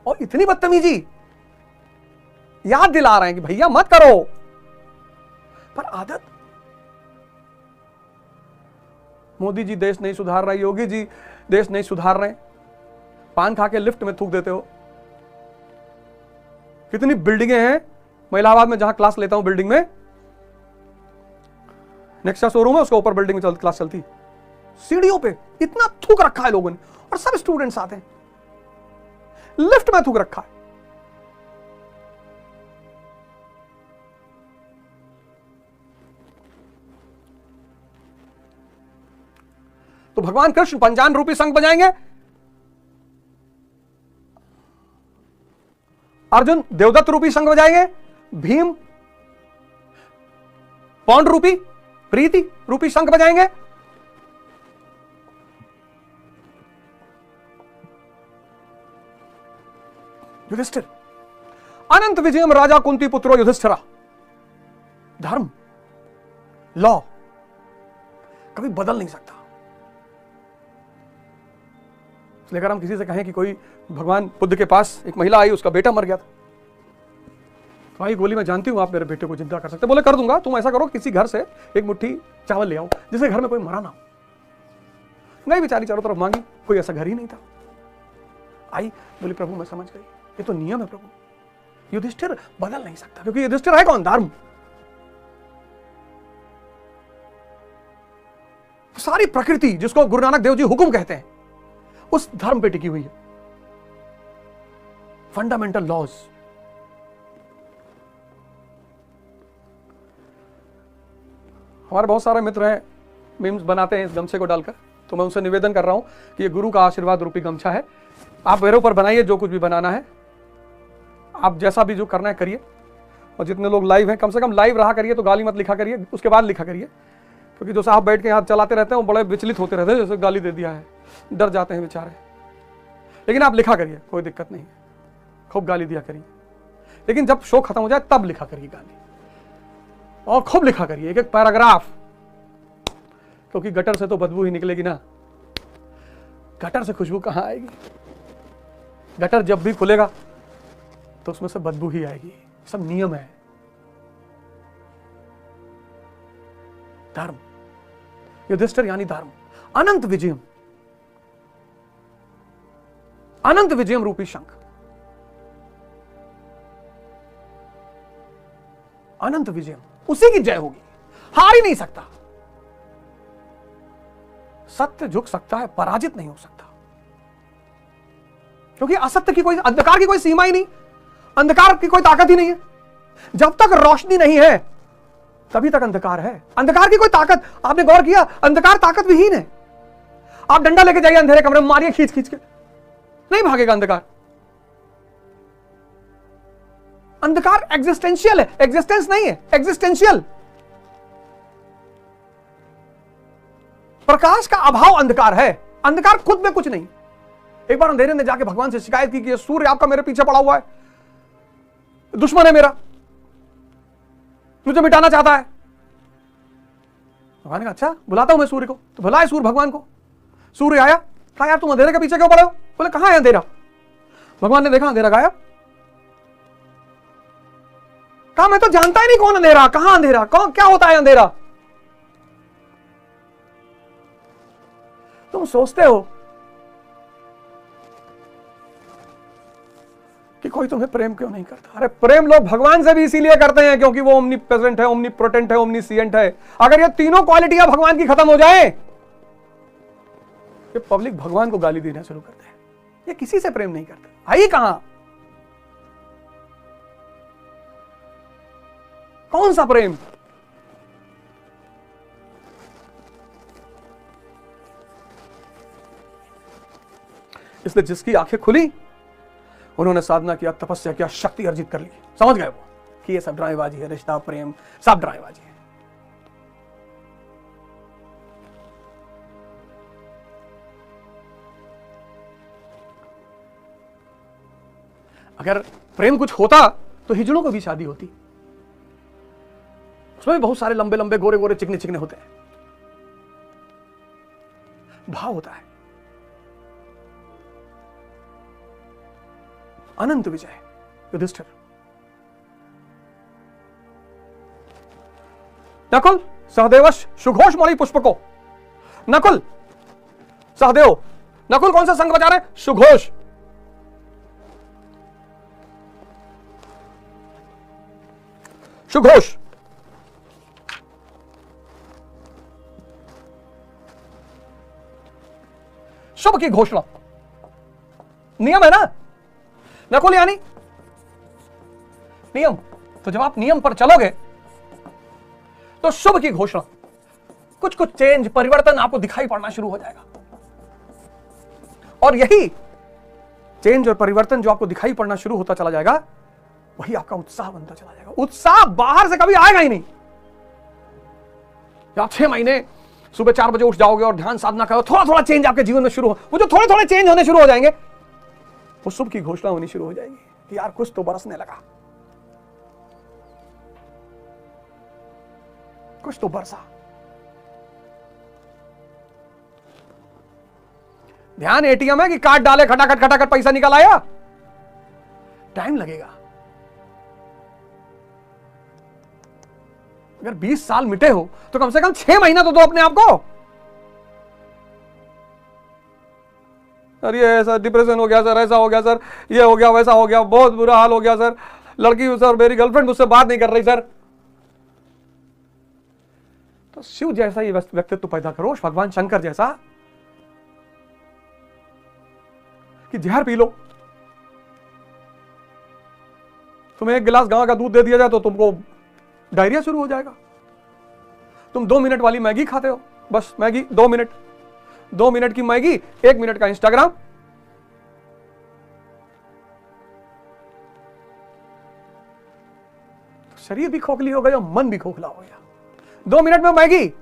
और इतनी बदतमीजी याद दिला रहे हैं कि भैया मत करो, पर आदत। मोदी जी देश नहीं सुधार रहे, योगी जी देश नहीं सुधार रहे, पान खा के लिफ्ट में थूक देते हो। कितनी बिल्डिंगें हैं, मैं इलाहाबाद में जहां क्लास लेता हूं, बिल्डिंग में नेक्सा शोरूम है, उसके ऊपर बिल्डिंग में क्लास चलती, सीढ़ियों पे इतना थूक रखा है लोगों ने, और सब स्टूडेंट्स आते हैं, लिफ्ट में थूक रखा है। तो भगवान कृष्ण पंचान रूपी शंख बजाएंगे, अर्जुन देवदत्त रूपी शंख बजाएंगे, भीम पौंड रूपी प्रीति रूपी शंख बजाएंगे, युधिष्ठिर अनंत विजयम राजा कुंती पुत्रो युधिष्ठिरा। धर्म, लॉ कभी बदल नहीं सकता। इसलिए अगर हम किसी से कहें कि कोई भगवान बुद्ध के पास एक महिला आई, उसका बेटा मर गया था, भाई गोली मैं जानती हूं आप मेरे बेटे को जिंदा कर सकते, बोले कर दूंगा, तुम ऐसा करो किसी घर से एक मुट्ठी चावल ले आओ जिससे घर में कोई मरा ना हो। नहीं, बेचारी चारों तरफ मांगी, कोई ऐसा घर ही नहीं था। आई, बोली प्रभु मैं समझ गई, ये तो नियम है प्रभु। युधिष्ठिर बदल नहीं सकता, क्योंकि युधिष्ठिर है कौन? धर्म। सारी प्रकृति जिसको गुरु नानक देव जी हुक्म कहते हैं, उस धर्म पे टिकी हुई है। Fundamental laws. हमारे बहुत सारे मित्र हैं, मीम्स बनाते हैं इस गमछे को डालकर, तो मैं उनसे निवेदन कर रहा हूं कि ये गुरु का आशीर्वाद रूपी गमछा है, आप मेरे ऊपर बनाइए जो कुछ भी बनाना है, आप जैसा भी जो करना है करिए। और जितने लोग लाइव हैं, कम से कम लाइव रहा करिए, तो गाली मत लिखा करिए, उसके बाद लिखा करिए, क्योंकि जो साहब बैठ के हाथ चलाते रहते हैं वो बड़े विचलित होते रहते हैं, जैसे गाली दे दिया है, डर जाते हैं बेचारे। लेकिन आप लिखा करिए, कोई दिक्कत नहीं है, खूब गाली दिया करिए, लेकिन जब शो खत्म हो जाए तब लिखा करिए गाली, और खूब लिखा करिए एक एक पैराग्राफ, क्योंकि गटर से तो बदबू ही निकलेगी ना, गटर से खुशबू कहां आएगी? गटर जब भी खुलेगा तो उसमें से बदबू ही आएगी। सब नियम है। धर्म, युधिष्ठिर यानी धर्म, अनंत विजयम, अनंत विजयम रूपी शंख, अनंत विजयम, उसी की जय होगी, हार ही नहीं सकता। सत्य झुक सकता है, पराजित नहीं हो सकता, क्योंकि असत्य की कोई, अंधकार की कोई सीमा ही नहीं, अंधकार की कोई ताकत ही नहीं है। जब तक रोशनी नहीं है तभी तक अंधकार है। अंधकार की कोई ताकत, आपने गौर किया, अंधकार ताकत विहीन है। आप डंडा लेके जाइए अंधेरे कमरे में, मारिए खींच खींच के, नहीं भागेगा अंधकार। अंधकार एग्जिस्टेंशियल है, एग्जिस्टेंस नहीं है, एग्जिस्टेंशियल। प्रकाश का अभाव अंधकार है, अंधकार खुद में कुछ नहीं। एक बार अंधेरे ने जाके भगवान से शिकायत की कि सूर्य आपका मेरे पीछे पड़ा हुआ है, दुश्मन है मेरा, मुझे मिटाना चाहता है। भगवान ने कहा अच्छा बुलाता हूं मैं सूर्य को। तो बुलाए सूर्य भगवान को। सूर्य आया, कहा यार तुम अंधेरे के पीछे क्यों पड़े हो? बोले कहां है अंधेरा? भगवान ने देखा अंधेरा गायब। कहा मैं तो जानता ही नहीं कौन अंधेरा, कहां अंधेरा, कौन, क्या होता है अंधेरा? तुम सोचते हो कोई तुम्हें प्रेम क्यों नहीं करता? अरे प्रेम लोग भगवान से भी इसीलिए करते हैं क्योंकि वो ओमनी प्रेजेंट है, ओमनी प्रोटेंट है, ओमनीसिएंट है। अगर ये तीनों क्वालिटियां भगवान की खत्म हो जाए, ये पब्लिक भगवान को गाली देना शुरू करते हैं। ये किसी से प्रेम नहीं करते। आई कहां? कौन सा प्रेम? इसलिए जिसकी आंखें खुली, उन्होंने साधना किया, तपस्या किया, शक्ति अर्जित कर ली, समझ गए वो कि ये सब ड्रामेबाजी है, रिश्ता प्रेम सब ड्रामेबाजी है। अगर प्रेम कुछ होता तो हिजड़ों को भी शादी होती। उसमें भी बहुत सारे लंबे लंबे गोरे गोरे चिकने चिकने होते हैं। भाव होता है। अनंत विजय युधिष्ठिर। नकुल सहदेवश सुघोष मणि पुष्पको। नकुल सहदेव, नकुल कौन सा संग बजा रहे हैं? सुघोष। सुघोष शुभ की घोषणा। नियम है ना नकुल, यानी नियम। तो जब आप नियम पर चलोगे तो शुभ की घोषणा, कुछ कुछ चेंज, परिवर्तन आपको दिखाई पड़ना शुरू हो जाएगा। और यही चेंज और परिवर्तन जो आपको दिखाई पड़ना शुरू होता चला जाएगा, वही आपका उत्साह बनता चला जाएगा। उत्साह बाहर से कभी आएगा ही नहीं। आप 6 महीने सुबह 4 बजे उठ जाओगे और ध्यान साधना करो, थोड़ा थोड़ा चेंज आपके जीवन में शुरू हो, वो जो थोड़े थोड़े चेंज होने शुरू हो जाएंगे, वो शुभ की घोषणा होनी शुरू हो जाएगी कि यार कुछ तो बरसने लगा, कुछ तो बरसा। ध्यान एटीएम है कि कार्ड डाले, खटाखट खटाखट पैसा निकल आया, टाइम लगेगा। अगर 20 साल मिटे हो तो कम से कम 6 महीना तो दो अपने आप को। अरे ऐसा डिप्रेशन हो गया सर, ऐसा हो गया सर, ये हो गया, वैसा हो गया, बहुत बुरा हाल हो गया सर, लड़की सर, मेरी गर्लफ्रेंड मुझसे बात नहीं कर रही सर। तो शिव जैसा ही व्यक्तित्व पैदा करो, भगवान शंकर जैसा, कि जहर पी लो। तुम्हें 1 गिलास गांव का दूध दे दिया जाए तो तुमको डायरिया शुरू हो जाएगा। तुम 2 मिनट वाली मैगी खाते हो, बस मैगी 2 मिनट, 2 मिनट की मैगी, 1 मिनट का इंस्टाग्राम। शरीर भी खोखली हो गया, मन भी खोखला हो गया। 2 मिनट में मैगी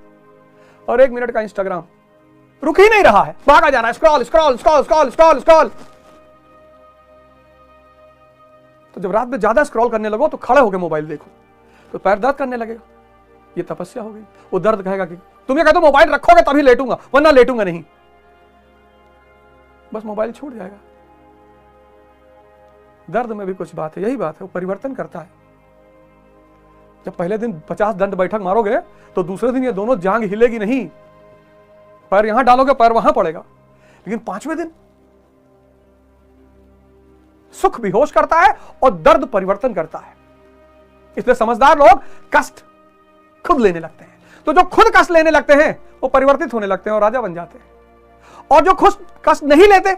और 1 मिनट का इंस्टाग्राम, रुक ही नहीं रहा है, भागा जा रहा है, scroll scroll scroll scroll scroll scroll. तो जब रात में ज्यादा स्क्रॉल करने लगो तो खड़े होकर मोबाइल देखो तो पैर दर्द करने लगेगा। ये तपस्या हो गई। वो दर्द कहेगा कि तुम ये कहते हो मोबाइल रखोगे तभी लेटूंगा, वरना लेटूंगा नहीं। बस मोबाइल छूट जाएगा। दर्द में भी कुछ बात है, यही बात है, वो परिवर्तन करता है। जब पहले दिन 50 दंड बैठक मारोगे तो दूसरे दिन ये दोनों जांग हिलेगी नहीं, पैर यहां डालोगे पैर वहां पड़ेगा। लेकिन 5वें दिन सुख बेहोश करता है और दर्द परिवर्तन करता है। इसलिए समझदार लोग कष्ट खुद लेने लगते हैं। तो जो खुद कष्ट लेने लगते हैं वो परिवर्तित होने लगते हैं और राजा बन जाते हैं। और जो खुद कष्ट नहीं लेते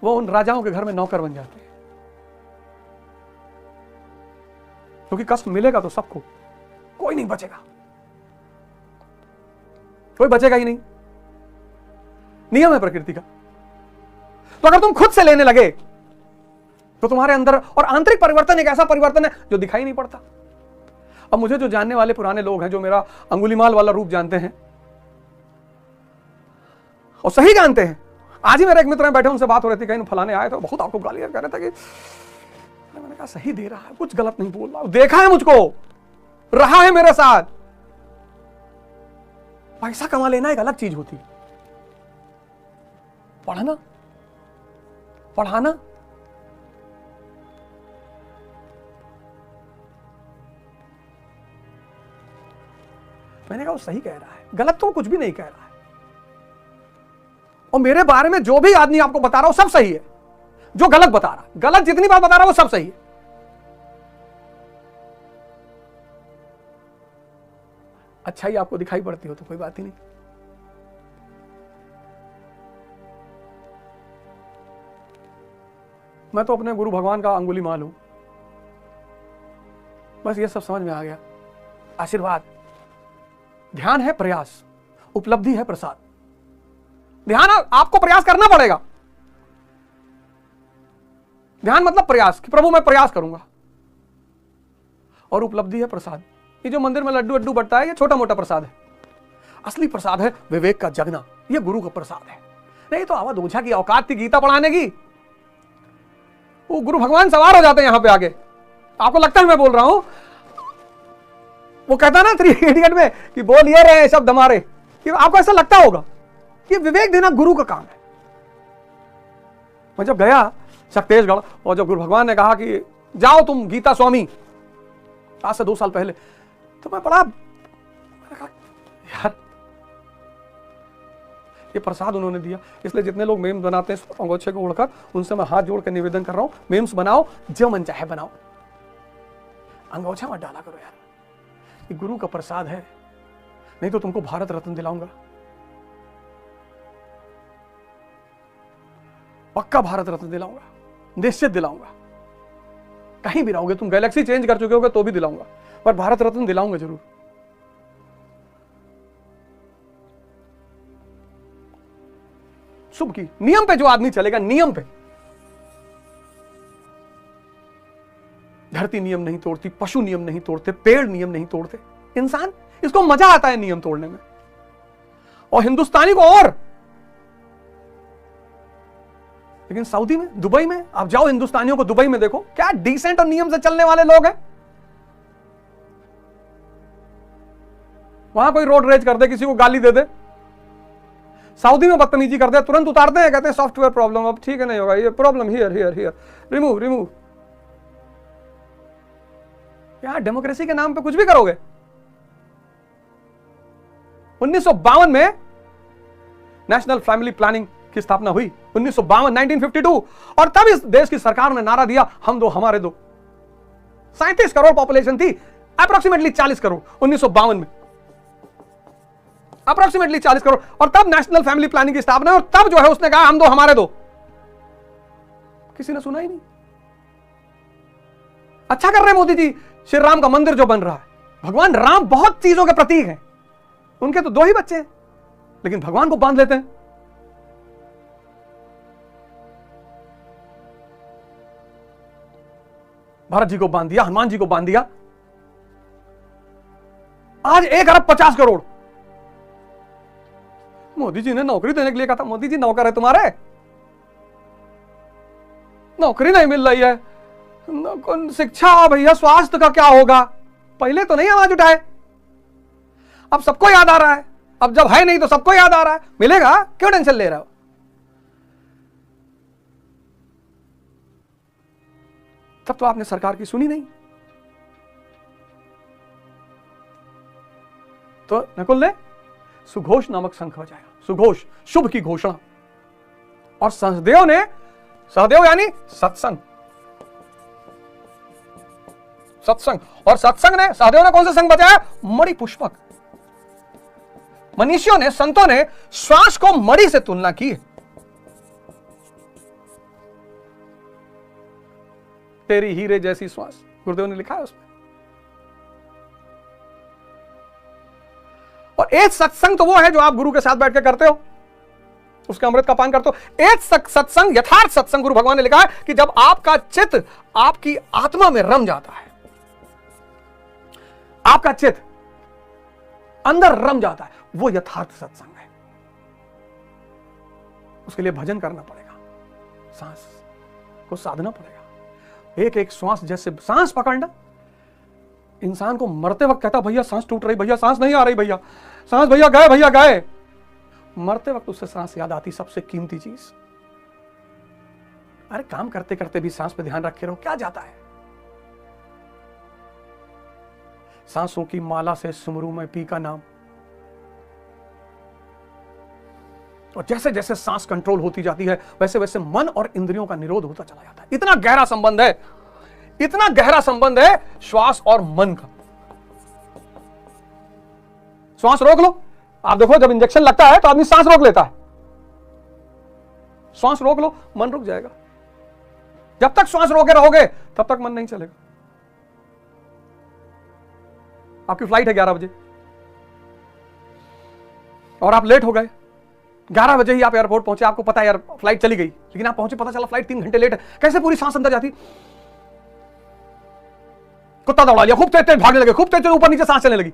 वो उन राजाओं के घर में नौकर बन जाते हैं। क्योंकि कष्ट मिलेगा तो सबको, कोई नहीं बचेगा, कोई बचेगा ही नहीं। नियम है प्रकृति का। तो अगर तुम खुद से लेने लगे तो तुम्हारे अंदर, और आंतरिक परिवर्तन एक ऐसा परिवर्तन है जो दिखाई नहीं पड़ता। अब मुझे जो जानने वाले पुराने लोग हैं, जो मेरा अंगुलीमाल वाला रूप जानते हैं और सही जानते हैं, आज ही मेरे एक मित्र बैठे, उनसे बात हो रही थी, कहीं फलाने आए तो बहुत आपको गालियां कर रहे थे कि, मैंने कहा सही दे रहा है, कुछ गलत नहीं बोल रहा, देखा है मुझको, रहा है मेरे साथ। पैसा कमा लेना एक अलग चीज होती, पढ़ना पढ़ाना मैंने कहा वो सही कह रहा है, गलत तो कुछ भी नहीं कह रहा है। और मेरे बारे में जो भी आदमी आपको बता रहा हूं सब सही है, जो गलत बता रहा, गलत जितनी बार बता रहा वो सब सही है। अच्छाई आपको दिखाई पड़ती हो तो कोई बात ही नहीं। मैं तो अपने गुरु भगवान का अंगुली माल हूं, बस ये सब समझ में आ गया। आशीर्वाद, ध्यान है प्रयास, उपलब्धि है प्रसाद। ध्यान आपको प्रयास करना पड़ेगा। ध्यान मतलब प्रयास कि प्रभु मैं प्रयास करूंगा, और उपलब्धि है प्रसाद। ये जो मंदिर में लड्डू अड्डू बटता है ये छोटा मोटा प्रसाद है, असली प्रसाद है विवेक का जगना, ये गुरु का प्रसाद है। नहीं तो अवध ओझा की औकात थी गीता पढ़ाने की, वो गुरु भगवान सवार हो जाते हैं यहां पे आगे। आपको लगता है मैं बोल रहा हूं, वो कहता ना 3 इडियट में कि बोल ये रहे शब्द हमारे, कि आपको ऐसा लगता होगा कि विवेक देना गुरु का काम है। मैं जब गया शक्तेशगढ़ और जब गुरु भगवान ने कहा कि जाओ तुम गीता स्वामी, आज से 2 साल पहले, तो मैं बड़ा यार ये प्रसाद उन्होंने दिया। इसलिए जितने लोग मेम्स बनाते हैं अंगोछे को उड़कर, उनसे मैं हाथ जोड़ कर निवेदन कर रहा हूं, मेम्स बनाओ जो मन चाहे बनाओ, अंगोछा मत डाला करो यार, ये गुरु का प्रसाद है। नहीं तो तुमको भारत रत्न दिलाऊंगा, पक्का भारत रत्न दिलाऊंगा, निश्चित दिलाऊंगा। कहीं भी रहोगे तुम, गैलेक्सी चेंज कर चुके होगे तो भी दिलाऊंगा, पर भारत रत्न दिलाऊंगा जरूर। शुभ की नियम पे जो आदमी चलेगा, नियम पे, धरती नियम नहीं तोड़ती, पशु नियम नहीं तोड़ते, पेड़ नियम नहीं तोड़ते, इंसान, इसको मजा आता है नियम तोड़ने में। और हिंदुस्तानी को और, लेकिन सऊदी में, दुबई में आप जाओ, हिंदुस्तानियों को दुबई में देखो, क्या डिसेंट और नियम से चलने वाले लोग हैं। वहां कोई रोड रेज कर दे, किसी को गाली दे दे, सऊदी में बदतमीजी कर दे, तुरंत उतारते हैं, कहते हैं सॉफ्टवेयर प्रॉब्लम, अब ठीक है नहीं होगा, ये problem here here here, remove remove. यहां डेमोक्रेसी के नाम पे कुछ भी करोगे। 1952 में नेशनल फैमिली प्लानिंग की स्थापना हुई, 1952 और तब इस देश की सरकार ने नारा दिया, हम दो हमारे दो। 37 करोड़ पॉपुलेशन थी, अप्रोक्सीमेटली 40 करोड़ 1952 में, अप्रोक्सीमेटली 40 करोड़। और तब नेशनल फैमिली प्लानिंग की स्थापना, और तब जो है उसने कहा हम दो हमारे दो। किसी ने सुना ही नहीं। अच्छा कर रहे हैं मोदी जी, श्री राम का मंदिर जो बन रहा है, भगवान राम बहुत चीजों के प्रतीक हैं, उनके तो 2 ही बच्चे हैं, लेकिन भगवान को बांध लेते हैं। भरत जी को बांध दिया, हनुमान जी को बांध दिया। आज 1 अरब 50 करोड़। मोदी जी ने नौकरी देने के लिए कहा था, मोदी जी नौकर है तुम्हारे, नौकरी नहीं मिल रही है, शिक्षा भैया, स्वास्थ्य का क्या होगा। पहले तो नहीं आवाज उठाए, अब सबको याद आ रहा है, अब जब है नहीं तो सबको याद आ रहा है, मिलेगा, क्यों टेंशन ले रहा हो। तब तो आपने सरकार की सुनी नहीं। तो नकुल ने सुघोष नामक शंख बजाया, सुघोष शुभ की घोषणा। और सहदेव ने, सहदेव यानी सत्संग, सत्संग, और सत्संग ने, सहदेव ने कौन सा संघ बजाया, मणि पुष्पक। मनीषियों ने, संतों ने श्वास को मणि से तुलना की। तेरी हीरे जैसी श्वास, गुरुदेव ने लिखा है उसमें। और एक सत्संग तो वो है जो आप गुरु के साथ बैठ के करते हो, उसके अमृत का पान करते हो। एक सत्संग, यथार्थ सत्संग, गुरु भगवान ने लिखा है कि जब आपका चित्त आपकी आत्मा में रम जाता है, आपका चित्त अंदर रम जाता है, वो यथार्थ सत्संग है। उसके लिए भजन करना पड़ेगा, सांस को साधना पड़ेगा। एक एक श्वास, जैसे सांस पकड़ना, इंसान को मरते वक्त कहता भैया सांस टूट रही, भैया सांस नहीं आ रही, भैया सांस, भैया गए, भैया गए। मरते वक्त उससे सांस याद आती, सबसे कीमती चीज। अरे काम करते करते भी सांस पे ध्यान रखे रहो, क्या जाता है। सांसों की माला से सुमरू मैं पी का नाम, और जैसे जैसे सांस कंट्रोल होती जाती है वैसे वैसे मन और इंद्रियों का निरोध होता चला जाता है। इतना गहरा संबंध है, इतना गहरा संबंध है श्वास और मन का। श्वास रोक लो, आप देखो जब इंजेक्शन लगता है तो आदमी सांस रोक लेता है, श्वास रोक लो मन रुक जाएगा। जब तक श्वास रोके रहोगे तब तक मन नहीं चलेगा। आपकी फ्लाइट है 11 बजे और आप लेट हो गए, 11 बजे ही आप एयरपोर्ट पहुंचे, आपको पता है यार फ्लाइट चली गई, लेकिन आप पहुंचे, पता चला फ्लाइट 3 घंटे लेट है। कैसे पूरी सांस अंदर जाती, कुत्ता दौड़ा लिया, खूब तेज तेज भागने लगे, खूब तेज तेज ऊपर नीचे सांस चलने लगी।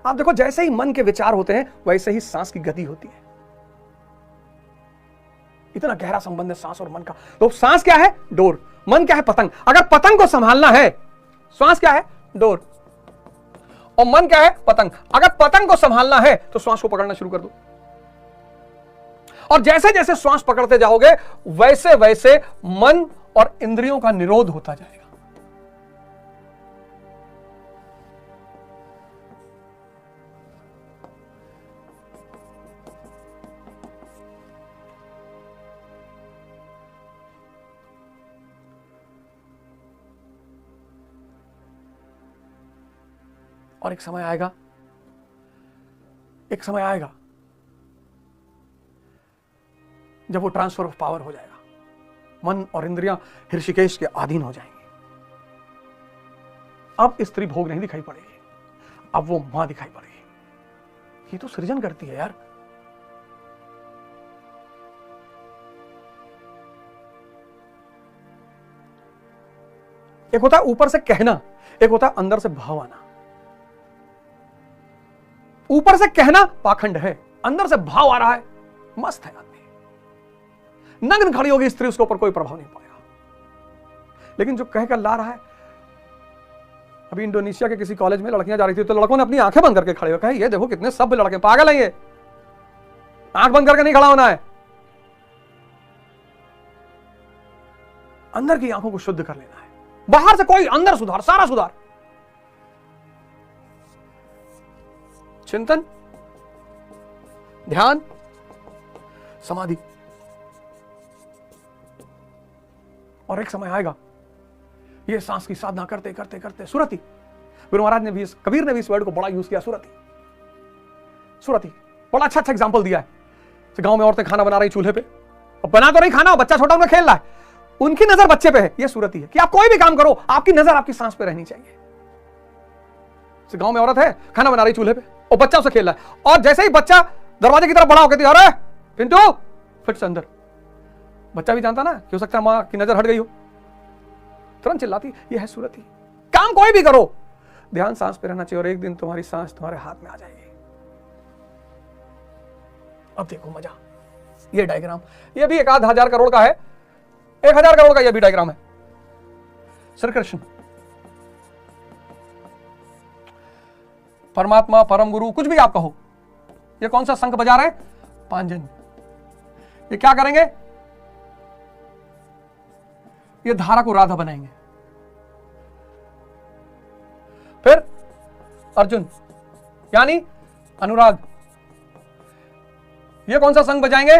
आप देखो जैसे ही मन के विचार होते हैं वैसे ही सांस की गति होती है। इतना गहरा संबंध है सांस और मन का। तो सांस क्या है? डोर। मन क्या है? पतंग। अगर पतंग को संभालना है, श्वास क्या है? डोर, और मन क्या है? पतंग। अगर पतंग को संभालना है तो श्वास को पकड़ना शुरू कर दो, और जैसे जैसे श्वास पकड़ते जाओगे वैसे वैसे मन और इंद्रियों का निरोध होता जाएगा। और एक समय आएगा, एक समय आएगा जब वो ट्रांसफर ऑफ पावर हो जाएगा, मन और इंद्रियां ऋषिकेश के अधीन हो जाएंगी। अब स्त्री भोग नहीं दिखाई पड़ेगी, अब वो मां दिखाई पड़ेगी। ये तो सृजन करती है यार। एक होता है ऊपर से कहना, एक होता है अंदर से भाव आना। ऊपर से कहना पाखंड है, अंदर से भाव आ रहा है, मस्त है आदमी। नग्न खड़ी होगी स्त्री, उसके ऊपर कोई प्रभाव नहीं पड़ेगा। लेकिन जो कहकर ला रहा है, अभी इंडोनेशिया के किसी कॉलेज में लड़कियां जा रही थी तो लड़कों ने अपनी आंखें बंद करके खड़े हो कहा, ये देखो कितने सभ्य लड़के, पागल है ये, आंख बंद करके नहीं खड़ा होना है, अंदर की आंखों को शुद्ध कर लेना है। बाहर से कोई, अंदर सुधार, सारा सुधार। चिंतन, ध्यान, समाधि। और एक समय आएगा ये सांस की साधना करते करते करते सुरति, गुरु महाराज ने भी, कबीर ने भी इस वर्ड को बड़ा यूज किया, सुरति। सुरति बड़ा अच्छा एग्जांपल दिया है। तो गांव में औरतें खाना बना रही चूल्हे पे, और बना तो नहीं खाना, बच्चा छोटा उनका खेल रहा है, उनकी नजर बच्चे पे है। ये सुरति है कि आप कोई भी काम करो आपकी नजर आपकी सांस पे रहनी चाहिए। गांव में औरत है खाना बना रही चूल्हे पे और बच्चा उसे खेल रहा है, और जैसे ही बच्चा दरवाजे की तरफ बड़ा होकर, अरे पिंटू, फिट से अंदर। बच्चा भी जानता ना कि हो सकता है मां की नजर हट गई हो, तुरंत चिल्लाती। ये है सुरति। काम कोई भी करो, ध्यान सांस पे रहना चाहिए, और एक दिन तुम्हारी सांस तुम्हारे हाथ में आ जाएगी। अब देखो मजा। ये डायग्राम, ये भी 1,000 करोड़ का है, 1,000 करोड़ का ये भी डायग्राम है। श्री कृष्ण, परमात्मा, परम गुरु, कुछ भी आप कहो। ये कौन सा शंख बजा रहे हैं? पांजन। ये क्या करेंगे? ये धारा को राधा बनाएंगे। फिर अर्जुन यानी अनुराग, ये कौन सा शंख बजाएंगे?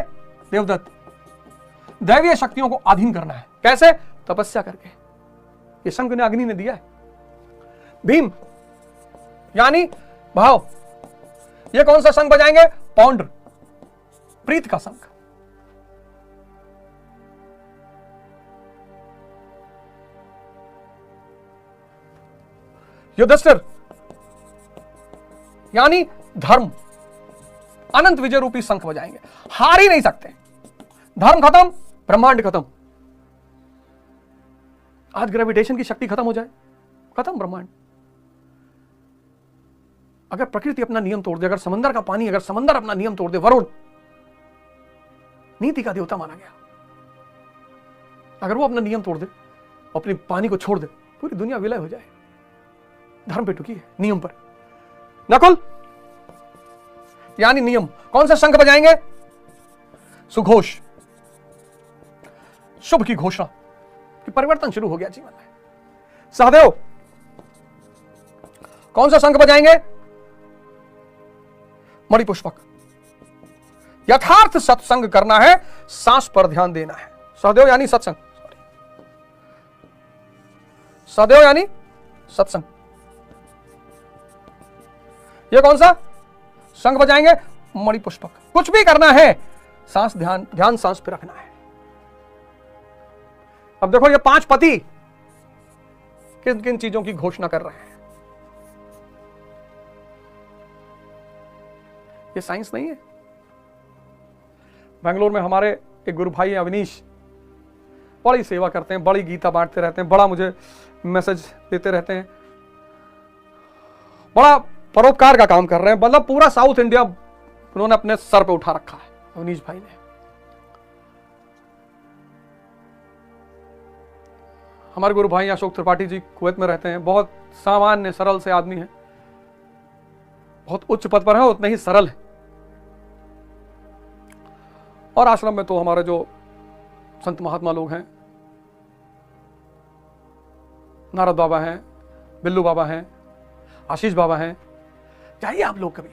देवदत्त। दैवीय शक्तियों को अधीन करना है। कैसे? तपस्या करके। ये शंख ने अग्नि ने दिया है। भीम यानी भाव, ये कौन सा शंख बजाएंगे? पौंड्र, प्रीत का शंख। युधिष्ठिर यानी धर्म, अनंत विजय रूपी शंख बजाएंगे। हार ही नहीं सकते। धर्म खत्म, ब्रह्मांड खत्म। आज ग्रेविटेशन की शक्ति खत्म हो जाए, खत्म ब्रह्मांड। अगर प्रकृति अपना नियम तोड़ दे, अगर समंदर का पानी, अगर समंदर अपना नियम तोड़ दे, वरुण नीति का देवता माना गया, अगर वो अपना नियम तोड़ दे, अपने पानी को छोड़ दे, पूरी दुनिया विलय हो जाए। धर्म पे टुकी है, नियम पर। नकुल यानी नियम। कौन सा शंख बजाएंगे? सुघोष, शुभ की घोषणा कि परिवर्तन शुरू हो गया जीवन में। सहदेव कौन सा शंख बजाएंगे? मणिपुष्पक, यथार्थ सत्संग करना है, सांस पर ध्यान देना है। सहदेव यानी सत्संग, सदैव यानी सत्संग। ये कौन सा? शंख बजाएंगे, मणिपुष्पक। कुछ भी करना है, सांस ध्यान सांस पे रखना है। अब देखो ये 5 पति किन किन चीजों की घोषणा कर रहे हैं। ये साइंस नहीं है। बेंगलोर में हमारे एक गुरु भाई अवनीश बड़ी सेवा करते हैं, बड़ी गीता बांटते रहते हैं, बड़ा मुझे मैसेज देते रहते हैं, बड़ा परोपकार का काम कर रहे हैं। मतलब पूरा साउथ इंडिया उन्होंने अपने सर पे उठा रखा है अवनीश भाई ने। हमारे गुरु भाई अशोक त्रिपाठी जी कुवैत में रहते हैं, बहुत सामान्य सरल से आदमी है, बहुत उच्च पद पर है, उतने ही सरल है। और आश्रम में तो हमारे जो संत महात्मा लोग हैं, नारद बाबा हैं, बिल्लू बाबा हैं, आशीष बाबा हैं, जाइए आप लोग कभी,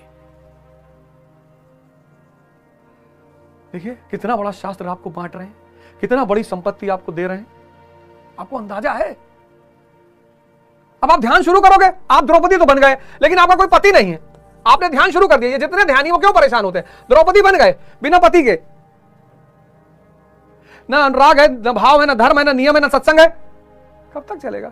देखिए कितना बड़ा शास्त्र आपको बांट रहे हैं, कितना बड़ी संपत्ति आपको दे रहे हैं, आपको अंदाजा है। अब आप ध्यान शुरू करोगे, आप द्रौपदी तो बन गए, लेकिन आपका कोई पति नहीं है, आपने ध्यान शुरू कर दिया। ये जितने ध्यानी वो क्यों परेशान होते हैं? द्रौपदी बन गए बिना पति के, ना अनुराग है, ना भाव है, ना धर्म है, ना नियम है, ना सत्संग है, कब तक चलेगा?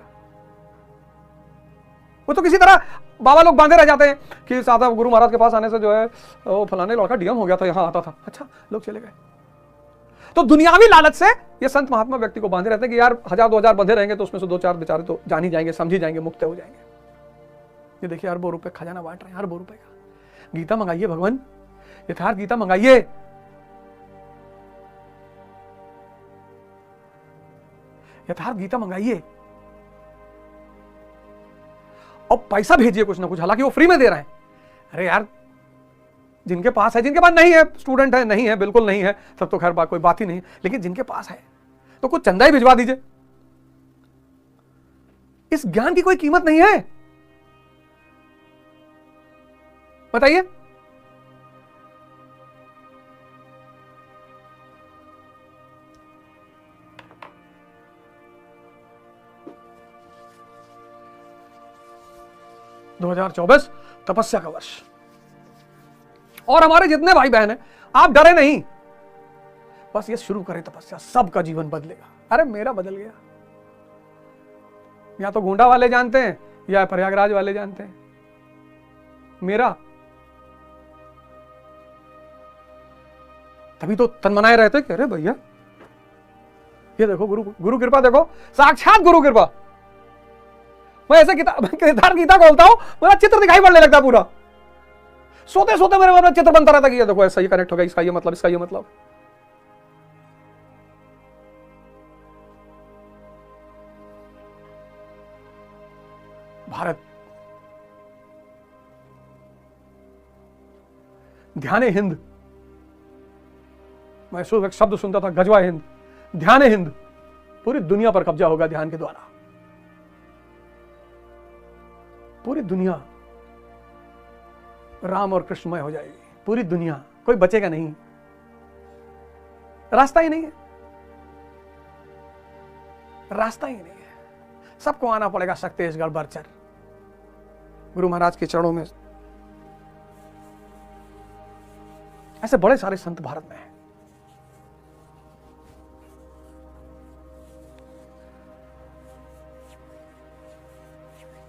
वो तो किसी तरह बाबा लोग बांधे रह जाते हैं कि साहब गुरु महाराज के पास आने से जो है वो फलाने लड़का डीएम हो गया था, यहां आता था, अच्छा लोग चले गए। तो दुनियावी लालच से ये संत महात्मा व्यक्ति को बांधे रहते हैं कि यार 1000-2000 बंधे रहेंगे तो उसमें से 2-4 बेचारे तो जान ही जाएंगे, समझी जाएंगे, मुक्त हो जाएंगे। ये देखिए अरबों रुपए खजाना बांट रहे हैं, अरबों रुपए का। गीता मंगाइए भगवान, यथार्थ गीता मंगाइए, यथार्थ गीता मंगाइए और पैसा भेजिए कुछ ना कुछ, हालांकि वो फ्री में दे रहे हैं। अरे यार जिनके पास है, जिनके पास नहीं है, स्टूडेंट है, नहीं है, बिल्कुल नहीं है, तब तो खैर कोई बात ही नहीं, लेकिन जिनके पास है तो कुछ चंदा ही भिजवा दीजिए। इस ज्ञान की कोई कीमत नहीं है, बताइए। (2024) तपस्या का वर्ष, और हमारे जितने भाई बहन हैं आप डरे नहीं, बस ये शुरू करें तपस्या, सबका जीवन बदलेगा। अरे मेरा बदल गया, या तो गोंडा वाले जानते हैं या प्रयागराज वाले जानते हैं, मेरा तभी तो तनमनाए रहते कि अरे भैया ये देखो गुरु कृपा, देखो साक्षात गुरु कृपा। मैं ऐसे गीता खोलता हूं, मेरा चित्र दिखाई पड़ने लगता पूरा, सोते सोते मेरे मन में चित्र बनता रहता कि ये देखो ऐसा ही कनेक्ट हो गया, इसका ये मतलब, इसका ये मतलब। भारत ध्याने हिंद, मैं एक शब्द सुनता था गजवा हिंद, ध्याने हिंद, पूरी दुनिया पर कब्जा होगा ध्यान के द्वारा। पूरी दुनिया राम और कृष्णमय हो जाएगी, पूरी दुनिया, कोई बचेगा नहीं, रास्ता ही नहीं है, रास्ता ही नहीं है। सबको आना पड़ेगा शक्तिशगढ़ बरचर, गुरु महाराज के चरणों में। ऐसे बड़े सारे संत भारत में हैं।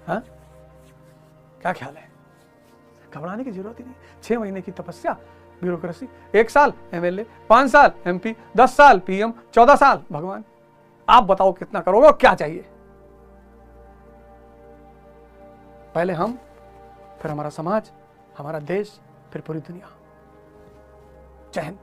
हाँ, क्या ख्याल है? घबराने की जरूरत ही नहीं। 6 महीने की तपस्या, ब्यूरोक्रेसी, 1 साल एमएलए, 5 साल एमपी, 10 साल पीएम, 14 साल भगवान। आप बताओ कितना करोगे और क्या चाहिए? पहले हम, फिर हमारा समाज, हमारा देश, फिर पूरी दुनिया। जय हिंद।